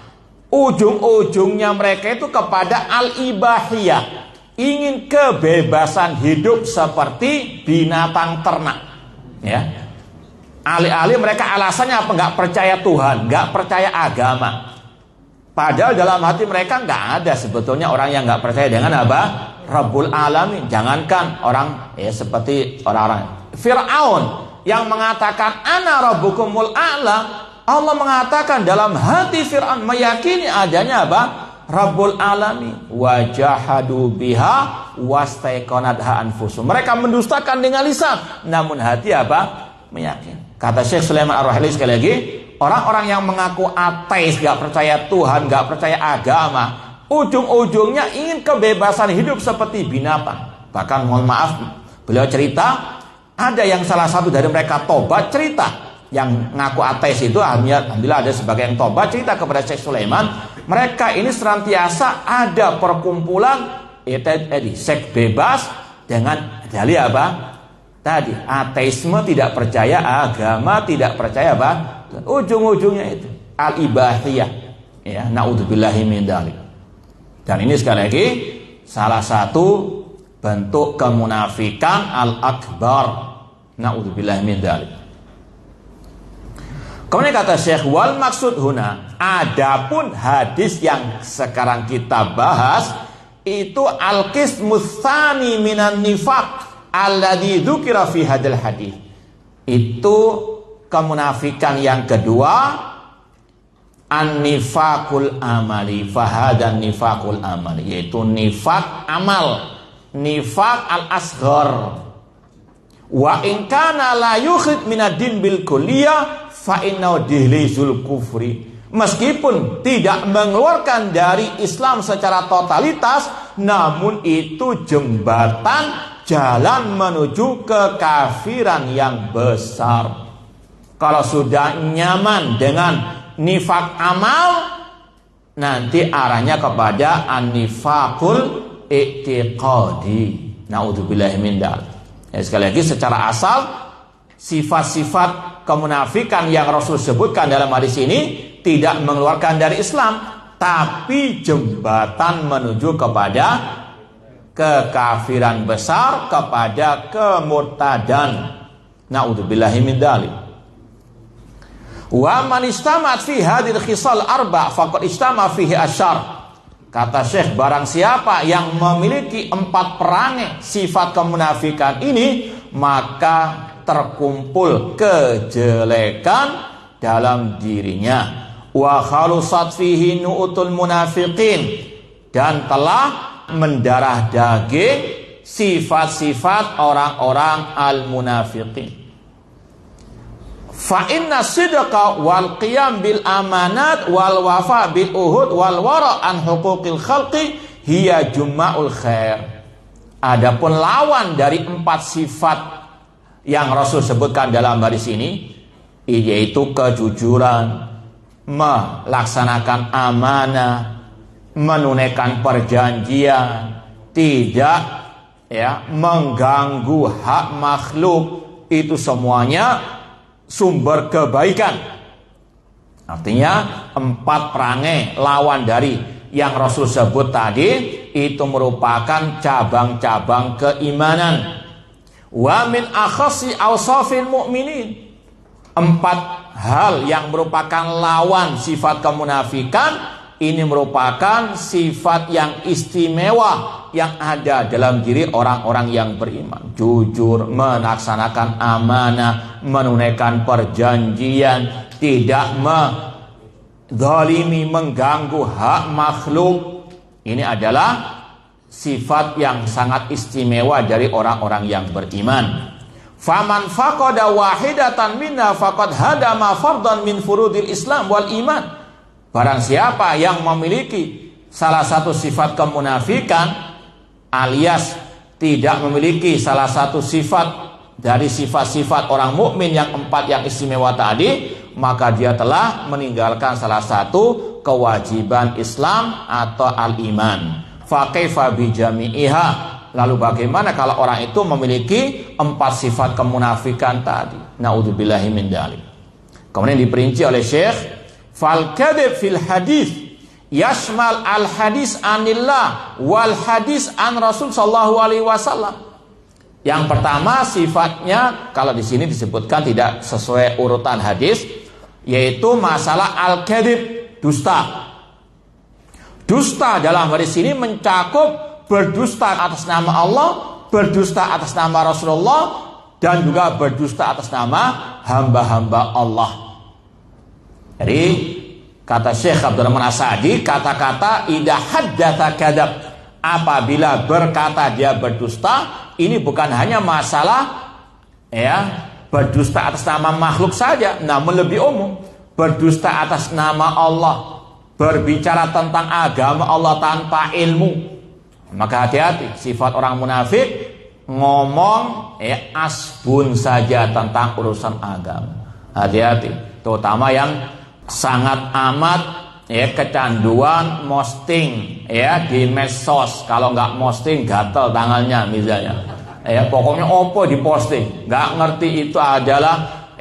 ujung-ujungnya mereka itu kepada al-ibahiyah, ingin kebebasan hidup seperti binatang ternak. Ya, alih-alih mereka alasannya nggak percaya Tuhan, nggak percaya agama. Padahal dalam hati mereka nggak ada sebetulnya orang yang nggak percaya dengan Rabbul Alamin. Jangankan orang seperti orang-orang Fir'aun yang mengatakan ana rabbukumul a'la. Allah mengatakan dalam hati Fir'aun meyakini adanya Rabbul Alamin. Wajahadu biha wastaiqanatha anfusum. Mereka mendustakan dengan lisan, namun hati meyakini. Kata Syekh Sulaiman Ar-Ruhaili sekali lagi, orang-orang yang mengaku ateis, gak percaya Tuhan, gak percaya agama, ujung-ujungnya ingin kebebasan hidup seperti binatang. Bahkan mohon maaf, beliau cerita ada yang salah satu dari mereka tobat, cerita yang ngaku ateis itu, alhamdulillah ada sebagian yang tobat, cerita kepada Syekh Sulaiman, mereka ini senantiasa ada perkumpulan seks bebas dengan dalih tadi ateisme, tidak percaya agama, tidak percaya ujung-ujungnya itu al-ibahiyah, ya, naudzubillahi min dzalik. Dan ini sekali lagi salah satu bentuk kemunafikan al-akbar, naudzubillahi min dzalik. Kemudian kata Syekh, wal maksud huna, adapun hadis yang sekarang kita bahas itu al-qismus tsani minan nifaq alladzi dzukira fi hadzal hadis. Itu kemunafikan yang kedua, an-nifaqul amali, fahadan nifaqul amali, yaitu nifaq amal, nifaq al-asghar. Wa in kana la yukhrij minad-din bil kulliyah fa innahu dihlizul kufri. Meskipun tidak mengeluarkan dari Islam secara totalitas, namun itu jembatan jalan menuju kekafiran yang besar. Kalau sudah nyaman dengan nifak amal, nanti arahnya kepada an-nifaqul i'tiqadi. Naudzubillahi min dzalik. Ya, sekali lagi secara asal sifat-sifat kemunafikan yang Rasul sebutkan dalam hadis ini tidak mengeluarkan dari Islam, tapi jembatan menuju kepada kekafiran besar, kepada kemurtadan. Naudzubillahi min dzalik. Wa man istamat fi hadhil khisal arba faqad istama fihi asyar. Kata Syekh, barang siapa yang memiliki 4 perangai sifat kemunafikan ini, maka terkumpul kejelekan dalam dirinya. Wa khalusat fihi nu'utul munafiqin, dan telah mendarah daging sifat-sifat orang-orang al-munafiqin. Fa inna sidqa wal qiyam bil amanat wal wafa bil uhud wal wara an huquqil khalqi hiya jumma'ul khair. Adapun lawan dari 4 sifat yang Rasul sebutkan dalam hadis ini, yaitu kejujuran, melaksanakan amanah, menunaikan perjanjian, tidak mengganggu hak makhluk, itu semuanya sumber kebaikan. Artinya 4 perangai lawan dari yang Rasul sebut tadi itu merupakan cabang-cabang keimanan. Wa min akhassi awsafil mu'minin, 4 hal yang merupakan lawan sifat kemunafikan. Ini merupakan sifat yang istimewa yang ada dalam diri orang-orang yang beriman. Jujur, melaksanakan amanah, menunaikan perjanjian, tidak menzalimi, mengganggu hak makhluk. Ini adalah sifat yang sangat istimewa dari orang-orang yang beriman. Faman faqada wahidatan minna faqad hadama fardan min furudil Islam wal iman. Barang siapa yang memiliki salah satu sifat kemunafikan, alias tidak memiliki salah satu sifat dari sifat-sifat orang mukmin yang 4 yang istimewa tadi, maka dia telah meninggalkan salah satu kewajiban Islam atau al-iman. Fa kaifa bi jami'iha? Lalu bagaimana kalau orang itu memiliki 4 sifat kemunafikan tadi? Naudzubillahi min dzalik. Kemudian diperinci oleh Syekh, fal kadzib fil hadis yashmal al hadis anillah wal hadis an Rasul sallallahu alaihi wasallam. Yang pertama sifatnya, kalau di sini disebutkan tidak sesuai urutan hadis, yaitu masalah al kadzib, dusta. Dusta dalam hadis ini mencakup berdusta atas nama Allah, berdusta atas nama Rasulullah, dan juga berdusta atas nama hamba-hamba Allah. Jadi kata Syekh Abdurrahman As-Sa'di, kata-kata idza haddatsa kadzab, apabila berkata dia berdusta, ini bukan hanya masalah berdusta atas nama makhluk saja, namun lebih umum, berdusta atas nama Allah, berbicara tentang agama Allah tanpa ilmu. Maka hati-hati, sifat orang munafik ngomong asbun saja tentang urusan agama. Hati-hati, terutama yang sangat amat kecanduan posting di medsos. Kalau nggak posting gatel tangannya misalnya. Pokoknya opo di posting, nggak ngerti itu adalah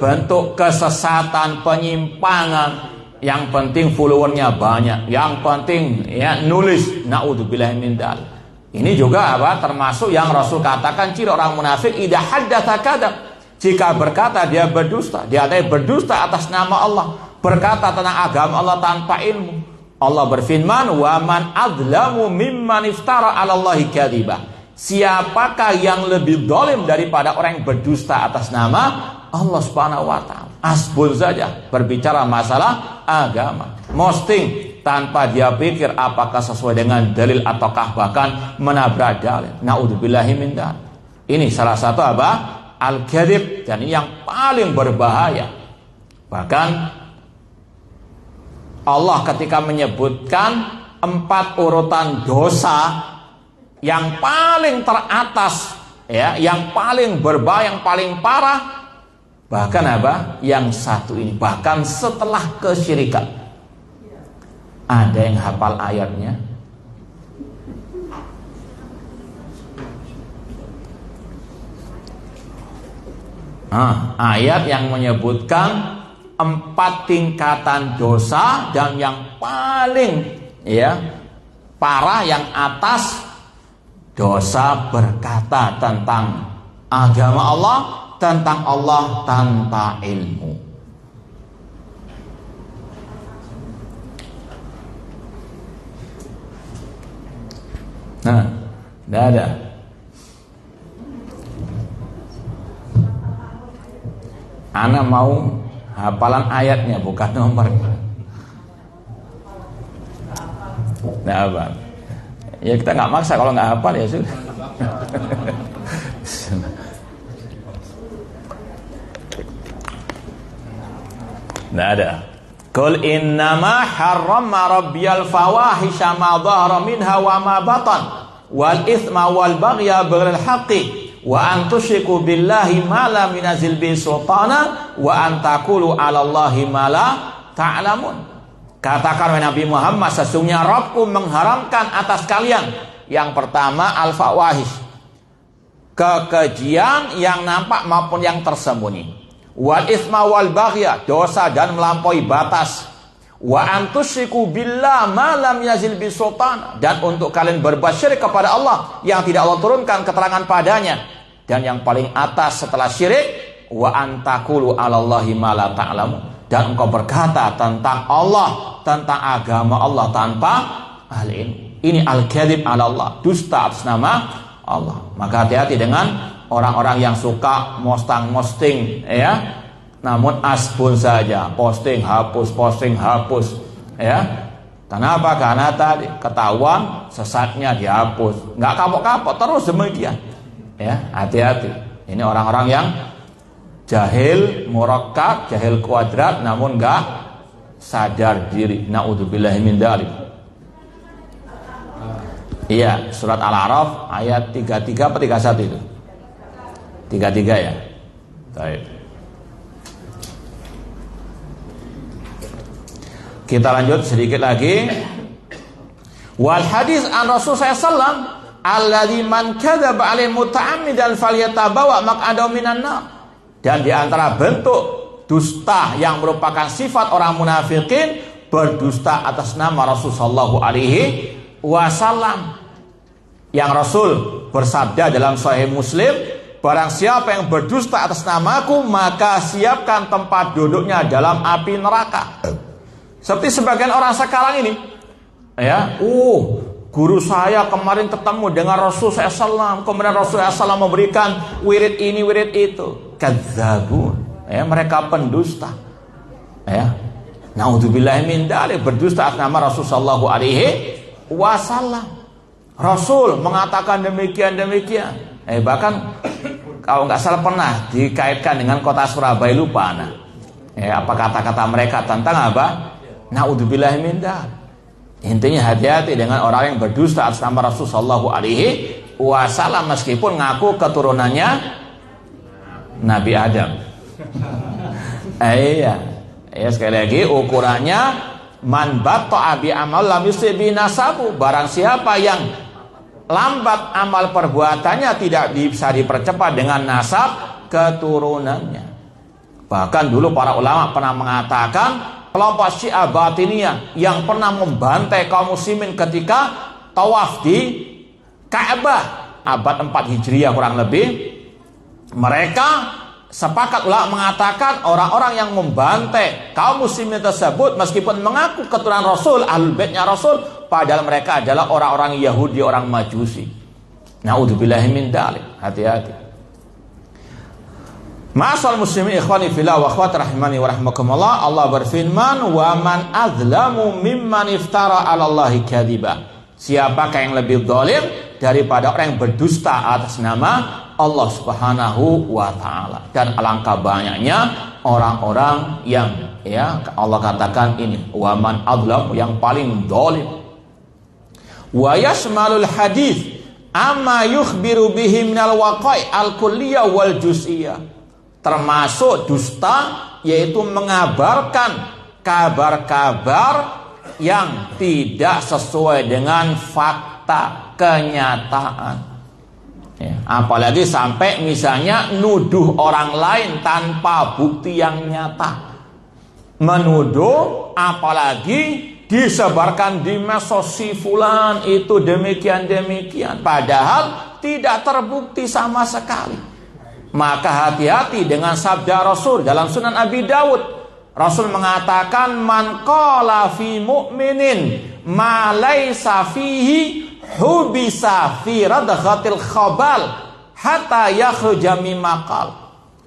bentuk kesesatan, penyimpangan. Yang penting followernya banyak, yang penting ya nulis. Naudzubillah min dzalik. Ini juga apa? Termasuk yang Rasul katakan ciri orang munafik, idza haddatsa kadzab. Jika berkata dia berdusta, dia berdusta atas nama Allah, berkata tentang agama Allah tanpa ilmu. Allah berfirman, "Wa man adzlamu mimman iftara 'alallahi kadzibah." Siapakah yang lebih zalim daripada orang yang berdusta atas nama Allah Subhanahu wa taala? Asbun saja berbicara masalah agama, posting tanpa dia pikir apakah sesuai dengan dalil ataukah bahkan menabrak dalil. Naudzubillahi min dzalik. Ini salah satu apa? Al-kadzib, dan ini yang paling berbahaya. Bahkan Allah ketika menyebutkan 4 urutan dosa yang paling teratas, ya, yang paling berbahaya, yang paling parah, bahkan apa? Yang satu ini, bahkan setelah kesyirikan. Ada yang hafal ayatnya? Ayat yang menyebutkan 4 tingkatan dosa, dan yang paling ya parah, yang atas, dosa berkata tentang agama Allah, tentang Allah tanpa ilmu. Nah, tidak ada. Ana mau hafalan ayatnya, bukan nomornya. Nah, Bang. Ya kita nggak maksa, kalau nggak hafal ya sudah. Nggak ada. Qul innama harrama rabbiyal fawahisha ma dhahara minha wa ma batan wal itsma wal baghya bighayri haqqi wa an tusyriku billahi ma lam yunzil bihi sultana wa an taqulu 'ala Allahi ma la ta'lamun. Katakan wahai Nabi Muhammad, sesungguhnya Rabbku mengharamkan atas kalian yang pertama al-fawahish, kekejian yang nampak maupun yang tersembunyi, wal isma wal baghya, dosa dan melampaui batas, wa antusyriku billah ma lam yazil bisultan, dan untuk kalian berbuat syirik kepada Allah yang tidak Allah turunkan keterangan padanya, dan yang paling atas setelah syirik, wa antakulu 'alallahi ma la ta'lamun, dan engkau berkata tentang Allah, tentang agama Allah tanpa ilmu. Ini al-kadzib 'ala Allah, dusta atas nama Allah. Maka hati-hati dengan orang-orang yang suka posting, ya. Namun asbun saja, posting hapus, ya. Kenapa? Karena tadi ketahuan sesatnya dihapus, nggak kapok-kapok terus demikian. Ya, hati-hati. Ini orang-orang yang jahil murakkab, jahil kuadrat, namun nggak sadar diri. Naudzubillahi min dzalik. Iya, surat Al-A'raf ayat 33 atau 31 itu? 33 ya. Baik. Kita lanjut sedikit lagi. Wal hadis an Rasul sallallahu alladzi man kadzaba 'alaihi muta'ammidan falyatabawa maq'adahu minan nar. Dan di antara bentuk dusta yang merupakan sifat orang munafikin, berdusta atas nama Rasul sallallahu alaihi wasallam. Yang Rasul bersabda dalam Sahih Muslim, barang siapa yang berdusta atas namaku, maka siapkan tempat duduknya dalam api neraka. Seperti sebagian orang sekarang ini, ya, guru saya kemarin ketemu dengan Rasul SAW, kemudian Rasul SAW memberikan wirid ini, wirid itu. Kadzabun, ya, mereka pendusta. Ya, naudzubillahi min dzalik, berdusta atas nama Rasul sallallahu alaihi wasallam. Rasul mengatakan demikian. Bahkan kalau nggak salah pernah dikaitkan dengan kota Surabaya, lupa nah. Apa kata-kata mereka tentang apa? Naudzubillahi min dzalik. Intinya hati-hati dengan orang yang berdusta atas nama Rasul sallallahu alaihi wasallam meskipun ngaku keturunannya Nabi Adam. Iya. Ya, sekali lagi ukurannya man batta'a bi amal lam yusibi nasabu. Barang siapa yang lambat amal perbuatannya, tidak bisa dipercepat dengan nasab keturunannya. Bahkan dulu para ulama pernah mengatakan kelompok Syiah Batiniyah yang pernah membantai kaum muslimin ketika tawaf di Ka'bah abad 4 Hijriah kurang lebih, mereka sepakat ulama mengatakan orang-orang yang membantai kaum muslimin tersebut meskipun mengaku keturunan Rasul, ahlul baitnya Rasul, padahal mereka adalah orang-orang Yahudi, orang Majusi. Na'udzubillahi min dzalik. Hati-hati. Ma'asal muslimin ikhwani fillah wa akhwat rahimani wa rahmakumullah, Allah berfirman, "Wa man azlamu mimman iftara 'alallahi kadziba." Siapakah yang lebih zalim daripada orang yang berdusta atas nama Allah Subhanahu wa taala? Dan alangkah banyaknya orang-orang yang Allah katakan ini wa man azlam, yang paling zalim. Wa yashmalul hadis amma yukhbiru bihi minal waqai' al-kulliyah wal juz'iyah. Termasuk dusta yaitu mengabarkan kabar-kabar yang tidak sesuai dengan fakta kenyataan. Apalagi sampai misalnya nuduh orang lain tanpa bukti yang nyata. Menuduh, apalagi disebarkan di medsos, si fulan itu demikian-demikian, padahal tidak terbukti sama sekali. Maka hati-hati dengan sabda Rasul dalam Sunan Abi Dawud. Rasul mengatakan, "Man qala fi mu'minin ma laysa fihi hubisa fi radghatil khabal hatta yakhruja mimma qal."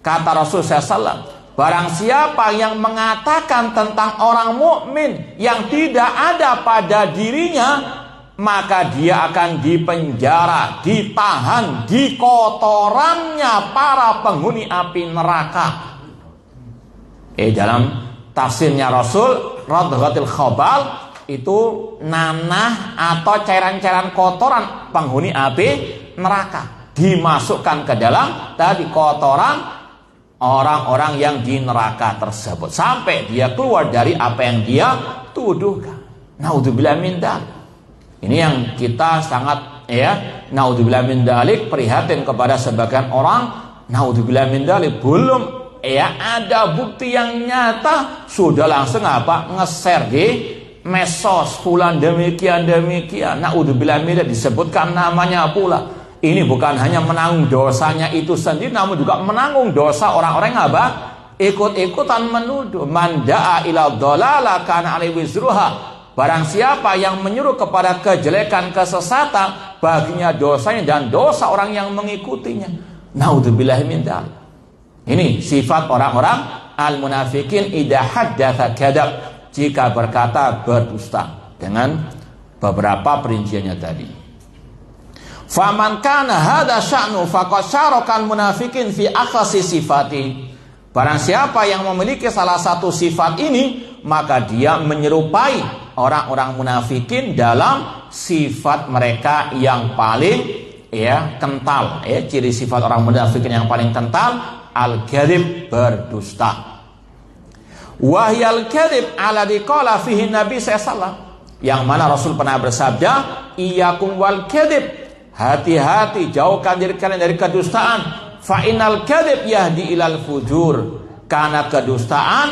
Kata Rasul SAW, barang siapa yang mengatakan tentang orang mukmin yang tidak ada pada dirinya, maka dia akan dipenjara, ditahan di kotorannya para penghuni api neraka. Dalam tafsirnya Rasul, radghatil khabal itu nanah atau cairan-cairan kotoran penghuni api neraka, dimasukkan ke dalam tadi kotoran orang-orang yang di neraka tersebut sampai dia keluar dari apa yang dia tuduhkan. Naudzubillah min dzalik. Ini yang kita sangat naudzubillah min dzalik prihatin kepada sebagian orang. Naudzubillah min dzalik, belum ada bukti yang nyata sudah langsung nge-share di medsos fulan demikian. Naudzubillah min dzalik, disebutkan namanya pula. Ini bukan hanya menanggung dosanya itu sendiri, namun juga menanggung dosa orang-orang yang ikut-ikutan menuduh. Man da'a ila dhalala kana alaihi wizruha. Barang siapa yang menyuruh kepada kejelekan, kesesatan, baginya dosanya dan dosa orang yang mengikutinya. Naudzubillah min dzalik. Ini sifat orang-orang al-munafikin, idza haddatsa kadzab, jika berkata berdusta, dengan beberapa perinciannya tadi. Faman kana hadza sya'nu faqad syarakan munafikin fi akhasi sifati. Barang siapa yang memiliki salah satu sifat ini, maka dia menyerupai orang-orang munafikin dalam sifat mereka yang paling kental. Ciri sifat orang munafikin yang paling kental, al-kadzib, berdusta. Wahyal kadzib alladzi qala fihi Nabi sallallahu, yang mana Rasul pernah bersabda, iyyakum wal kadzib, hati-hati, jauhkan diri kalian dari kedustaan. Fa innal kadzib yahdi ilal fujur, karena kedustaan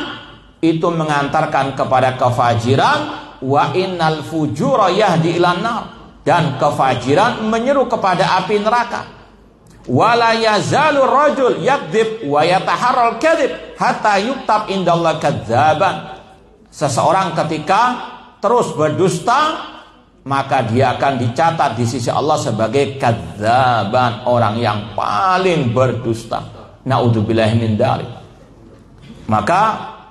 itu mengantarkan kepada kefajiran. Wa innal fujura yahdi ilan nar, dan kefajiran menyeru kepada api neraka. Wala yazalu rajul yakdzib wa yataharral kadzib hatta yuktab indallah kadzaban. Seseorang ketika terus berdusta, maka dia akan dicatat di sisi Allah sebagai kadzaban, orang yang paling berdusta. Naudzubillahi min dzalik. Maka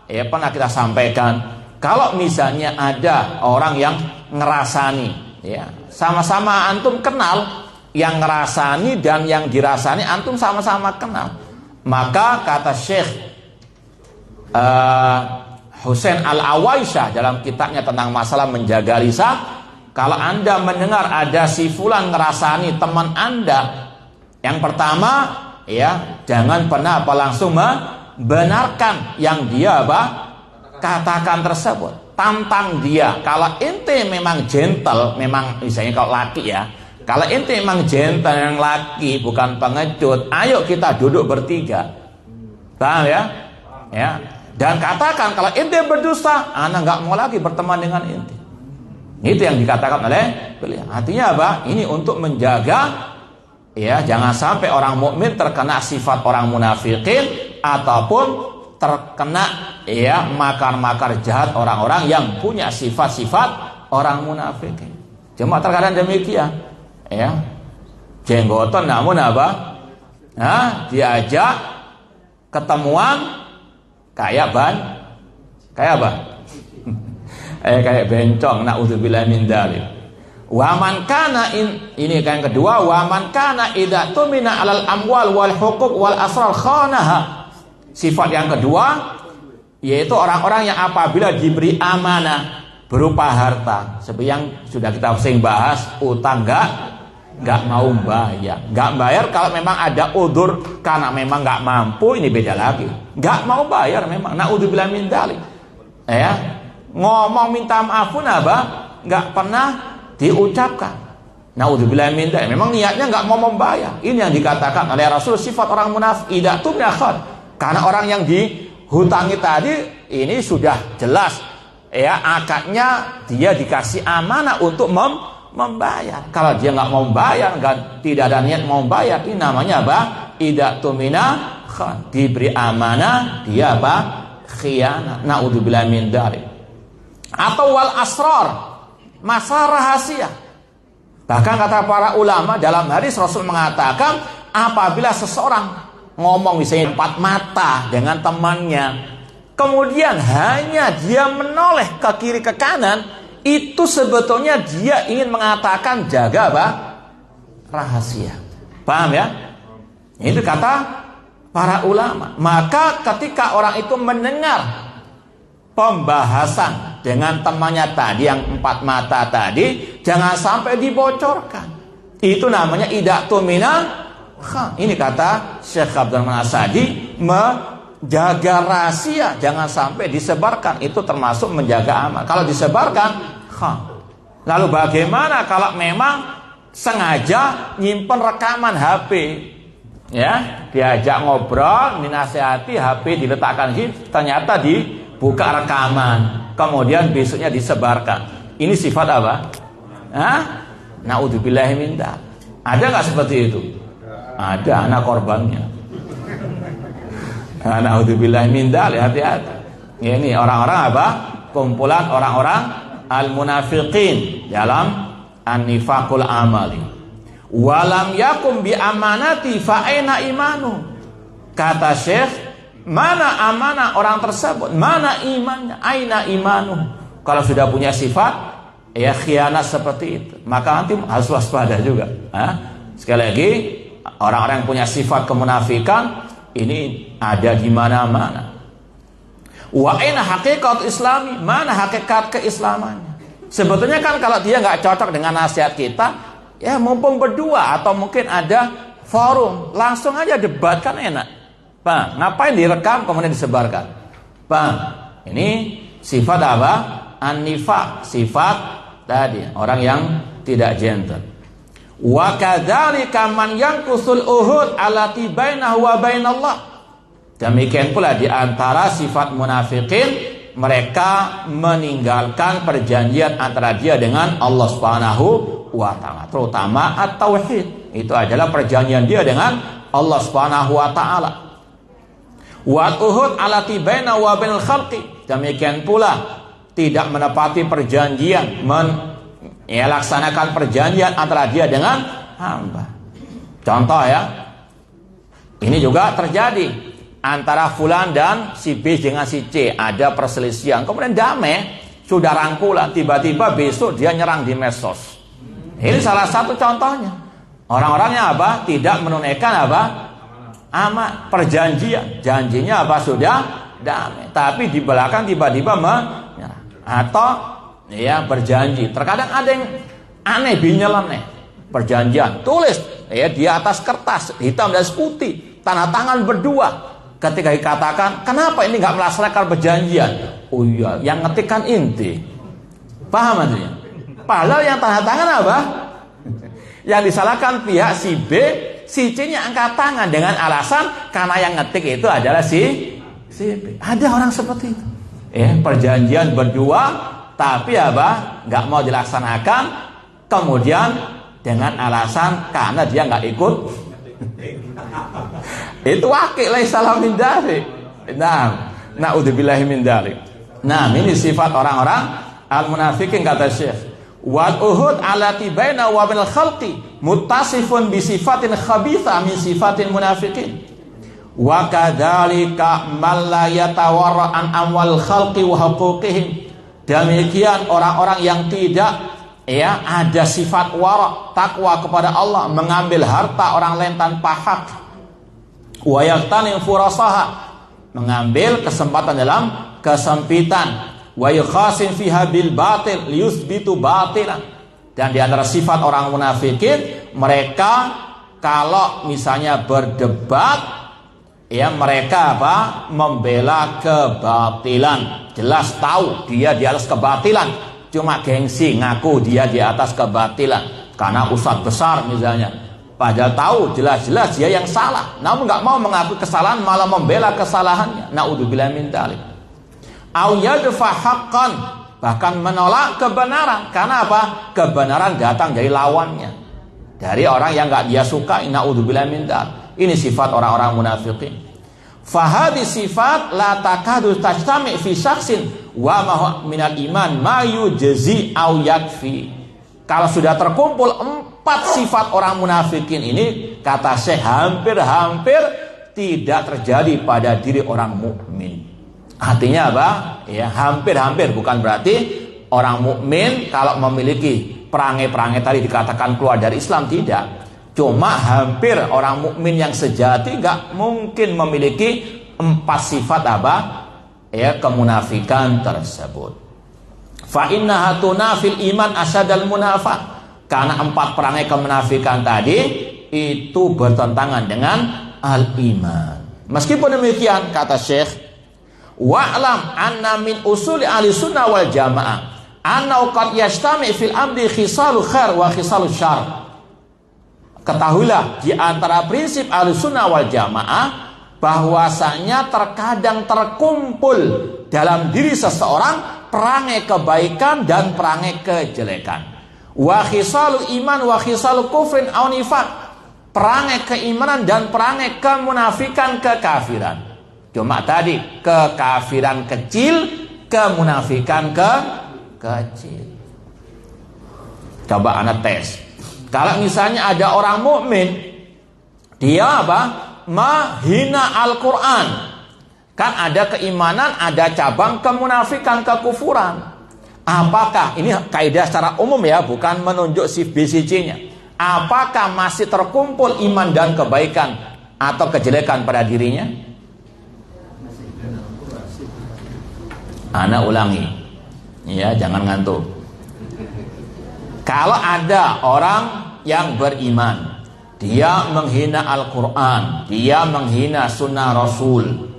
pernah kita sampaikan, kalau misalnya ada orang yang ngerasani, sama-sama antum kenal, yang ngerasani dan yang dirasani antum sama-sama kenal, maka kata Syekh Husain Al-Awaisyah dalam kitabnya tentang masalah menjaga lisan, kalau anda mendengar ada si fulan ngerasani teman anda, yang pertama jangan pernah langsung membenarkan yang dia katakan tersebut. Tantang dia. Kalau ente memang gentle, memang misalnya kalau laki kalau ente memang gentle yang laki, bukan pengecut, ayo kita duduk bertiga. Paham ya? Ya. Dan katakan kalau ente berdusta, ana nggak mau lagi berteman dengan ente. Itu yang dikatakan oleh beliau. Artinya apa? Ini untuk menjaga ya, jangan sampai orang mukmin terkena sifat orang munafikin ataupun terkena ya makar-makar jahat orang-orang yang punya sifat-sifat orang munafikin. Cuma terkadang demikian, ya. Jenggotan namun apa? Nah, diajak ketemuan kayak apa? Kayak bencong, naudzubillah min dzalik. Wa man kana ini kan kedua, wa man kana idza tumina 'alal amwal wal huquq wal asrar khanaha. Sifat yang kedua yaitu orang-orang yang apabila diberi amanah berupa harta, seperti yang sudah kita sering bahas, utang enggak mau bayar. Enggak bayar kalau memang ada udzur karena memang enggak mampu, ini beda lagi. Enggak mau bayar memang, naudzubillah min dzalik. Ya. Ngomong minta maaf pun apa? Enggak pernah diucapkan. Naudzubillah min dzalik. Memang niatnya enggak mau membayar. Ini yang dikatakan oleh Rasul sifat orang munafik. Idza tumina khan. Karena orang yang dihutangi tadi ini sudah jelas ya, akadnya dia dikasih amanah untuk membayar. Kalau dia enggak mau membayar, tidak ada niat mau membayar, ini namanya apa? Idza tumina khan. Diberi amanah dia apa? Khianat. Naudzubillah min dzalik. Atau wal asrar, masalah rahasia. Bahkan kata para ulama dalam hadis Rasul mengatakan apabila seseorang ngomong misalnya empat mata dengan temannya, kemudian hanya dia menoleh ke kiri ke kanan, itu sebetulnya dia ingin mengatakan jaga apa? Rahasia. Paham ya? Itu kata para ulama. Maka ketika orang itu mendengar pembahasan dengan temannya tadi yang empat mata tadi, jangan sampai dibocorkan. Itu namanya idza tumina khan. Ini kata Syekh Abdurrahman As-Sa'di, menjaga rahasia jangan sampai disebarkan. Itu termasuk menjaga aman. Kalau disebarkan khan. Lalu bagaimana kalau memang sengaja nyimpen rekaman HP? Ya, diajak ngobrol, dinasihati, HP diletakkan di, ternyata dibuka rekaman, kemudian besoknya disebarkan. Ini sifat apa? Naudzubillahi min dzalik. Ada nggak seperti itu? Ada, anak korbannya. Naudzubillahi min dzalik, hati-hati. Ini orang-orang apa? Kumpulan orang-orang al-munafiqin dalam an-nifaqul amali. Walam yakum bi amanati fa aina imanu. Kata Syekh, mana amanah orang tersebut, mana imannya, aina imanu. Kalau sudah punya sifat ya khianat seperti itu, maka nanti harus waspada juga. Sekali lagi, orang-orang yang punya sifat kemunafikan ini ada di mana-mana. Wa aina haqiqat islami, mana hakikat keislamannya. Sebetulnya kan kalau dia nggak cocok dengan nasihat kita, ya mumpung berdua atau mungkin ada forum, langsung aja debat kan enak. Pak, ngapain direkam kemudian disebarkan? Pak, ini sifat apa? An-nifaq, sifat tadi orang yang tidak gentle. Wa kadzalika man yanqusul uhud allati bainahu wa bainallah. Demikian pula di antara sifat munafikin, mereka meninggalkan perjanjian antara dia dengan Allah Subhanahu wa ta'ala, terutama at-tauhid. Itu adalah perjanjian dia dengan Allah Subhanahu wa ta'ala. Wa uhud allati baina wa bainal khalqi. Demikian pula tidak menepati perjanjian, melaksanakan perjanjian antara dia dengan hamba. Contoh ya, ini juga terjadi antara fulan dan si B dengan si C, ada perselisihan, kemudian damai, sudah rangkulan, tiba-tiba besok dia nyerang di medsos. Ini salah satu contohnya. Orang-orangnya apa? Tidak menunaikan apa? Amanah, perjanjian. Janjinya apa? Sudah damai, tapi di belakang tiba-tiba menyerang. Atau ya berjanji. Terkadang ada yang aneh, binyeleneh. Perjanjian tulis ya di atas kertas hitam dan putih, tanda tangan berdua. Ketika dikatakan, kenapa ini nggak melaksanakan perjanjian? Oh iya, yang ngetikkan inti. Paham artinya? Padahal yang tanda tangan apa? Yang disalahkan pihak si B, si C-nya angkat tangan dengan alasan karena yang ngetik itu adalah si Ada orang seperti itu. Perjanjian berjuang, tapi nggak mau dilaksanakan, kemudian dengan alasan karena dia nggak ikut. Itu wakil salah min dzalik. Na'udzubillahi min dzalik. Ini sifat orang-orang al-munafiqin kata Syekh. Wal uhud alati baina wa bainal khalqi muttasifun bi sifatin khabitha min sifatin munafiqin. Wa kadzalika man la yatawarra an amwal khalqi wa huquqihim. Demikian orang-orang yang tidak ada sifat wara, takwa kepada Allah, mengambil harta orang lain tanpa hak. Wa yaqtanim furasaha, mengambil kesempatan dalam kesempitan. Wa yukhasin fiha bil batil liyusbitu batilan. Dan di antara sifat orang munafikin, mereka kalau misalnya berdebat, mereka membela kebatilan. Jelas tahu dia di atas kebatilan, cuma gengsi ngaku dia di atas kebatilan karena ustadz besar misalnya. Padahal tahu jelas-jelas dia yang salah, namun nggak mau mengakui kesalahan, malah membela kesalahannya. Na'udzubillahi min dzalik. Au yadfa haqqan, bahkan menolak kebenaran. Karena apa? Kebenaran datang dari lawannya, dari orang yang nggak dia sukai. Na'udzubillahi min dzalik. Ini sifat orang-orang munafiqin. Fahadi sifat la takadu tajtami fi syakhsin wa ma minal iman ma yujzi au yakfi. Kalau sudah terkumpul 4 sifat orang munafikin ini, kata Syekh, hampir-hampir tidak terjadi pada diri orang mukmin. Artinya apa? Hampir-hampir, bukan berarti orang mukmin kalau memiliki perangai-perangai tadi dikatakan keluar dari Islam, tidak. Cuma hampir orang mukmin yang sejati nggak mungkin memiliki 4 sifat kemunafikan tersebut. Fa innaha tunafil iman asyadal munafaq. Karena 4 perangai kemunafikan tadi itu bertentangan dengan al-iman. Meskipun demikian, kata Syekh, wa'lam anna min usuli ahli sunnah wal jamaah anna qad yastami fil amri khisalu khair wa khisalu syarr. Ketahuilah di antara prinsip ahli sunnah wal jamaah bahwasanya terkadang terkumpul dalam diri seseorang perangai kebaikan dan perangai kejelekan. Wa khisalu iman wa khisalu kufrin aw nifaq, perangai keimanan dan perangai kemunafikan, kekafiran. Cuma tadi kekafiran kecil, kemunafikan kecil. Coba anda tes. Kalau misalnya ada orang mukmin, dia menghina Al-Quran. Kan ada keimanan, ada cabang kemunafikan, kekufuran. Apakah, ini kaidah secara umum bukan menunjuk si BCC-nya. Apakah masih terkumpul iman dan kebaikan atau kejelekan pada dirinya? Ana ulangi, jangan ngantuk. Kalau ada orang yang beriman, dia menghina Al-Quran, dia menghina sunnah Rasul,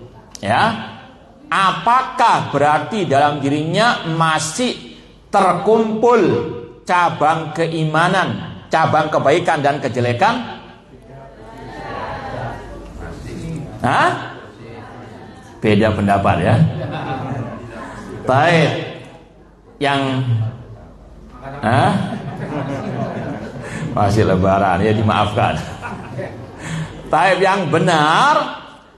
apakah berarti dalam dirinya masih terkumpul cabang keimanan, cabang kebaikan dan kejelekan? Beda pendapat ya. Baik, yang masih lebaran ya, dimaafkan. Taib yang benar,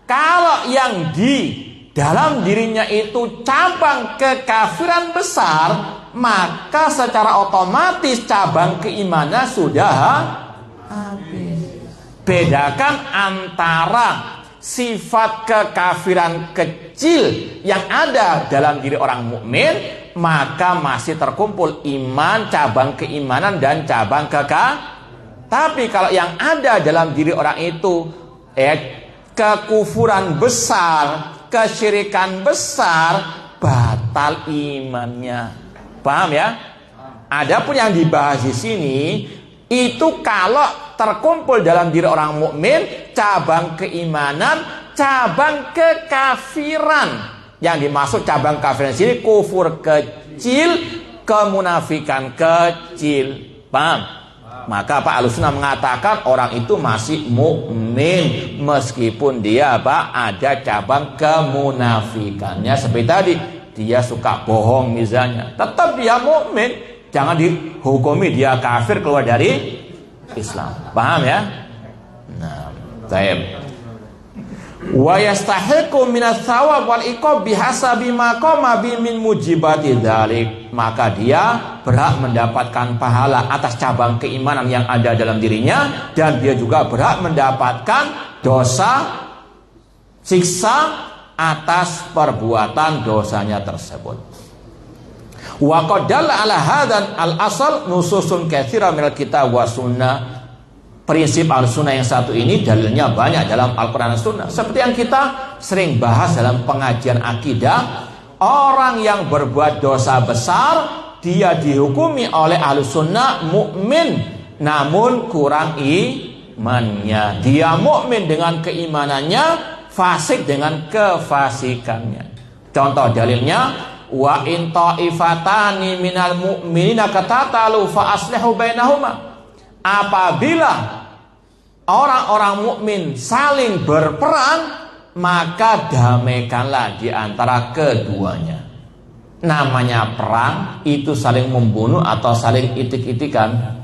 kalau yang di dalam dirinya itu cabang kekafiran besar, maka secara otomatis cabang keimanan sudah habis. Bedakan antara sifat kekafiran kecil yang ada dalam diri orang mukmin, maka masih terkumpul iman, cabang keimanan dan cabang Tapi kalau yang ada dalam diri orang itu kekufuran besar, kesyirikan besar, batal imannya. Paham ya? Adapun yang dibahas di sini itu kalau terkumpul dalam diri orang mukmin cabang keimanan, cabang kekafiran. Yang dimaksud cabang kafiran di sini kufur kecil, kemunafikan kecil. Paham? Maka Pak Ahlussunnah mengatakan orang itu masih mukmin meskipun dia ada cabang kemunafikannya. Seperti tadi, dia suka bohong misalnya, tetap dia mukmin, jangan dihukumi dia kafir keluar dari Islam. Paham ya? Nah, baik. Wa yastahiqu minas thawab wal iqab bihasabi ma qama bi min mujibati dzalik, maka dia berhak mendapatkan pahala atas cabang keimanan yang ada dalam dirinya, dan dia juga berhak mendapatkan dosa siksa atas perbuatan dosanya tersebut. Wa qad dalla ala hadzal al-asal nususun katsira minal kitab wa sunnah. Prinsip Ahlussunnah yang satu ini dalilnya banyak dalam Al-Quran dan Sunnah. Seperti yang kita sering bahas dalam pengajian akidah, orang yang berbuat dosa besar, dia dihukumi oleh Ahlussunnah mukmin, namun kurang imannya. Dia mukmin dengan keimanannya, fasik dengan kefasikannya. Contoh dalilnya, wa in ta'ifatani minal mu'minina qatatalu fa aslihu bainahuma. Apabila orang-orang mukmin saling berperang, maka damaikanlah di antara keduanya. Namanya perang itu saling membunuh atau saling itik-itikan?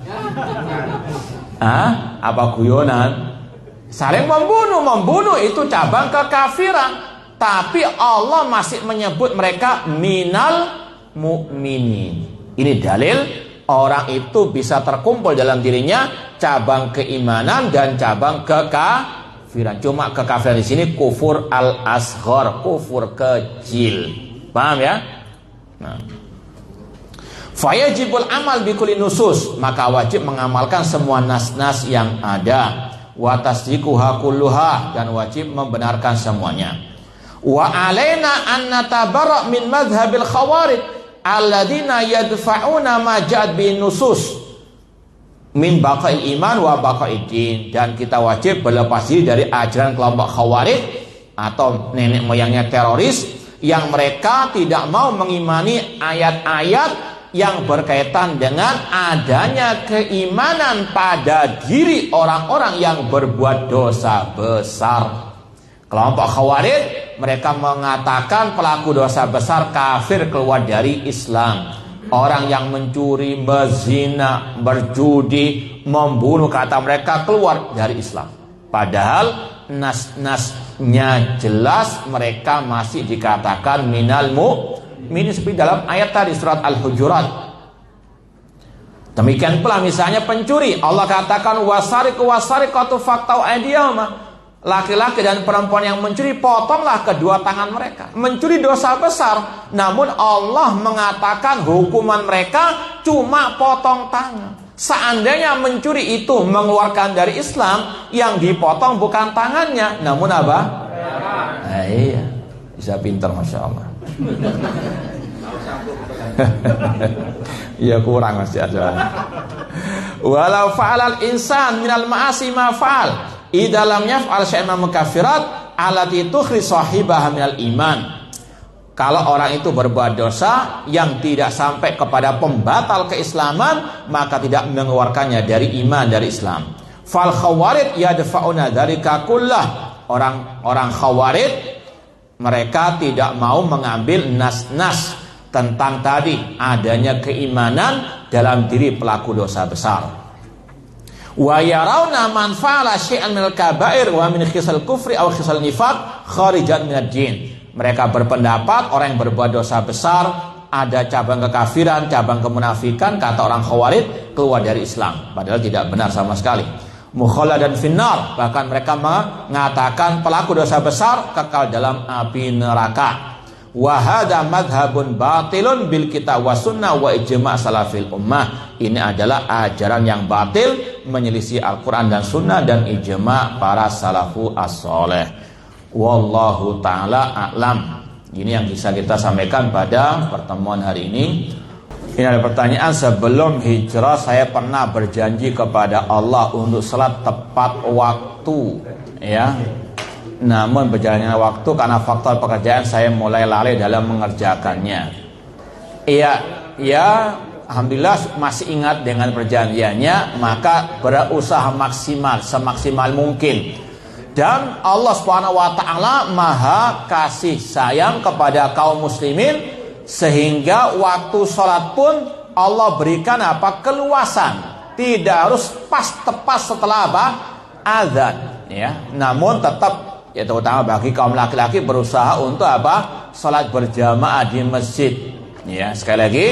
Apa guyonan? Saling membunuh itu cabang kekafiran. Tapi Allah masih menyebut mereka minal mu'minin. Ini dalil orang itu bisa terkumpul dalam dirinya cabang keimanan dan cabang kekafiran. Cuma kekafiran di sini kufur al-asghar, kufur kecil. Paham ya? Nah. Fayajibul amal bikulli nusus, maka wajib mengamalkan semua nas-nas yang ada. Wa tasdiquha kulluha, dan wajib membenarkan semuanya. Wa alaina an natabarra min madhhabil khawarij alladzina yadfa'una ma ja'at bin nusus min baqa'il iman wa baqa'id din, dan kita wajib berlepas diri dari ajaran kelompok khawarij atau nenek moyangnya teroris yang mereka tidak mau mengimani ayat-ayat yang berkaitan dengan adanya keimanan pada diri orang-orang yang berbuat dosa besar. Kelompok khawarij, mereka mengatakan pelaku dosa besar kafir keluar dari Islam. Orang yang mencuri, berzina, berjudi, membunuh, kata mereka keluar dari Islam. Padahal nas-nasnya jelas mereka masih dikatakan minal mu'minin, seperti dalam ayat tadi surat Al-Hujurat. Demikian pula misalnya pencuri, Allah katakan wasariqu wasariqatu faqta'u aydiyahuma. Laki-laki dan perempuan yang mencuri, potonglah kedua tangan mereka. Mencuri dosa besar, namun Allah mengatakan hukuman mereka cuma potong tangan. Seandainya mencuri itu mengeluarkan dari Islam, yang dipotong bukan tangannya, namun apa? Iya, bisa pintar, Masya Allah. Iya, kurang masih ada. Walau fa'alal insan minal ma'asi ma fa'al dalam yaf'al syai'an mukaffirat allati tukhri sahibaha minal iman. Kalau orang itu berbuat dosa yang tidak sampai kepada pembatal keislaman, maka tidak mengeluarkannya dari iman, dari Islam. Fal khawarij yadfa'una dzalika kullah. Orang khawarij, mereka tidak mau mengambil nas-nas tentang tadi adanya keimanan dalam diri pelaku dosa besar. Wa yarawna man fa'ala syai'an minal kaba'ir wa min khisal kufri aw khisal nifaq kharijan minad din. Mereka berpendapat orang yang berbuat dosa besar, ada cabang kekafiran, cabang kemunafikan, kata orang khawarij, keluar dari Islam. Padahal tidak benar sama sekali. Mukhalladan finnar, bahkan mereka mengatakan pelaku dosa besar kekal dalam api neraka. Wa hadza madhhabun batilun bil kitab wa sunnah wa ijma' salafil ummah. Ini adalah ajaran yang batil, menyelisih Al-Quran dan Sunnah dan ijma' para salafu as-soleh. Wallahu ta'ala a'lam. Ini yang bisa kita sampaikan pada pertemuan hari ini. Ini ada pertanyaan, sebelum hijrah saya pernah berjanji kepada Allah untuk salat tepat waktu, ya. Namun berjalannya waktu karena faktor pekerjaan saya mulai lalai dalam mengerjakannya. Iya, ya alhamdulillah masih ingat dengan perjanjiannya, maka berusaha maksimal semaksimal mungkin. Dan Allah Subhanahu wa taala Maha kasih sayang kepada kaum muslimin, sehingga waktu sholat pun Allah berikan keluasan, tidak harus pas tepat setelah azan, ya. Namun tetap, ya terutama bagi kaum laki-laki, berusaha untuk sholat berjamaah di masjid, ya. Sekali lagi,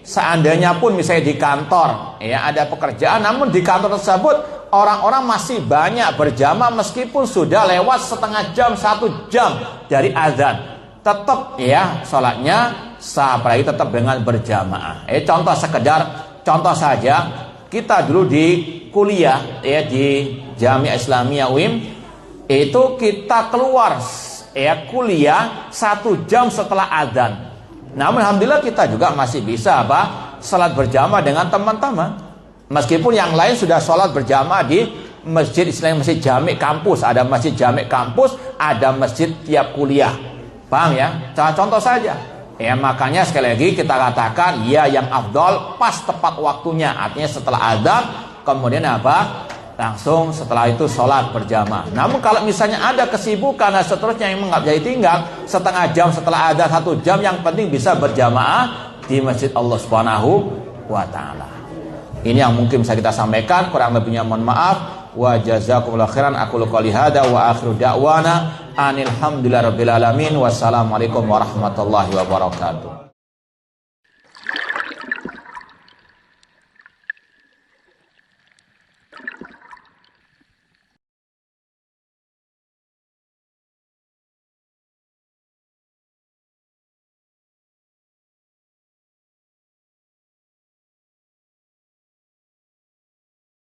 seandainya pun misalnya di kantor, ya ada pekerjaan, namun di kantor tersebut orang-orang masih banyak berjamaah meskipun sudah lewat setengah jam, 1 jam dari azan, tetap ya sholatnya sah, apalagi tetap dengan berjamaah. Contoh saja, kita dulu di kuliah ya di Jamiah Islamiyah UIM, itu kita keluar ya kuliah 1 jam setelah azan. Namun alhamdulillah kita juga masih bisa salat berjamaah dengan teman-teman. Meskipun yang lain sudah sholat berjamaah di masjid Islam, masjid Jami' kampus, ada masjid Jami' kampus, ada masjid tiap kuliah. Paham ya? Contoh saja. Ya, makanya sekali lagi kita katakan ya yang afdol pas tepat waktunya, artinya setelah azan, kemudian langsung setelah itu sholat berjamaah. Namun kalau misalnya ada kesibukan dan seterusnya yang nggak bisa ditinggal, setengah jam setelah azan, 1 jam, yang penting bisa berjamaah di masjid Allah Subhanahu wa taala. Ini yang mungkin bisa kita sampaikan, kurang lebihnya mohon maaf. Wa jazakumullahu khairan. Aqulu qouli hadza wa akhiru da'wana anil hamdulillahirabbil alamin. Wassalamualaikum warahmatullahi wabarakatuh.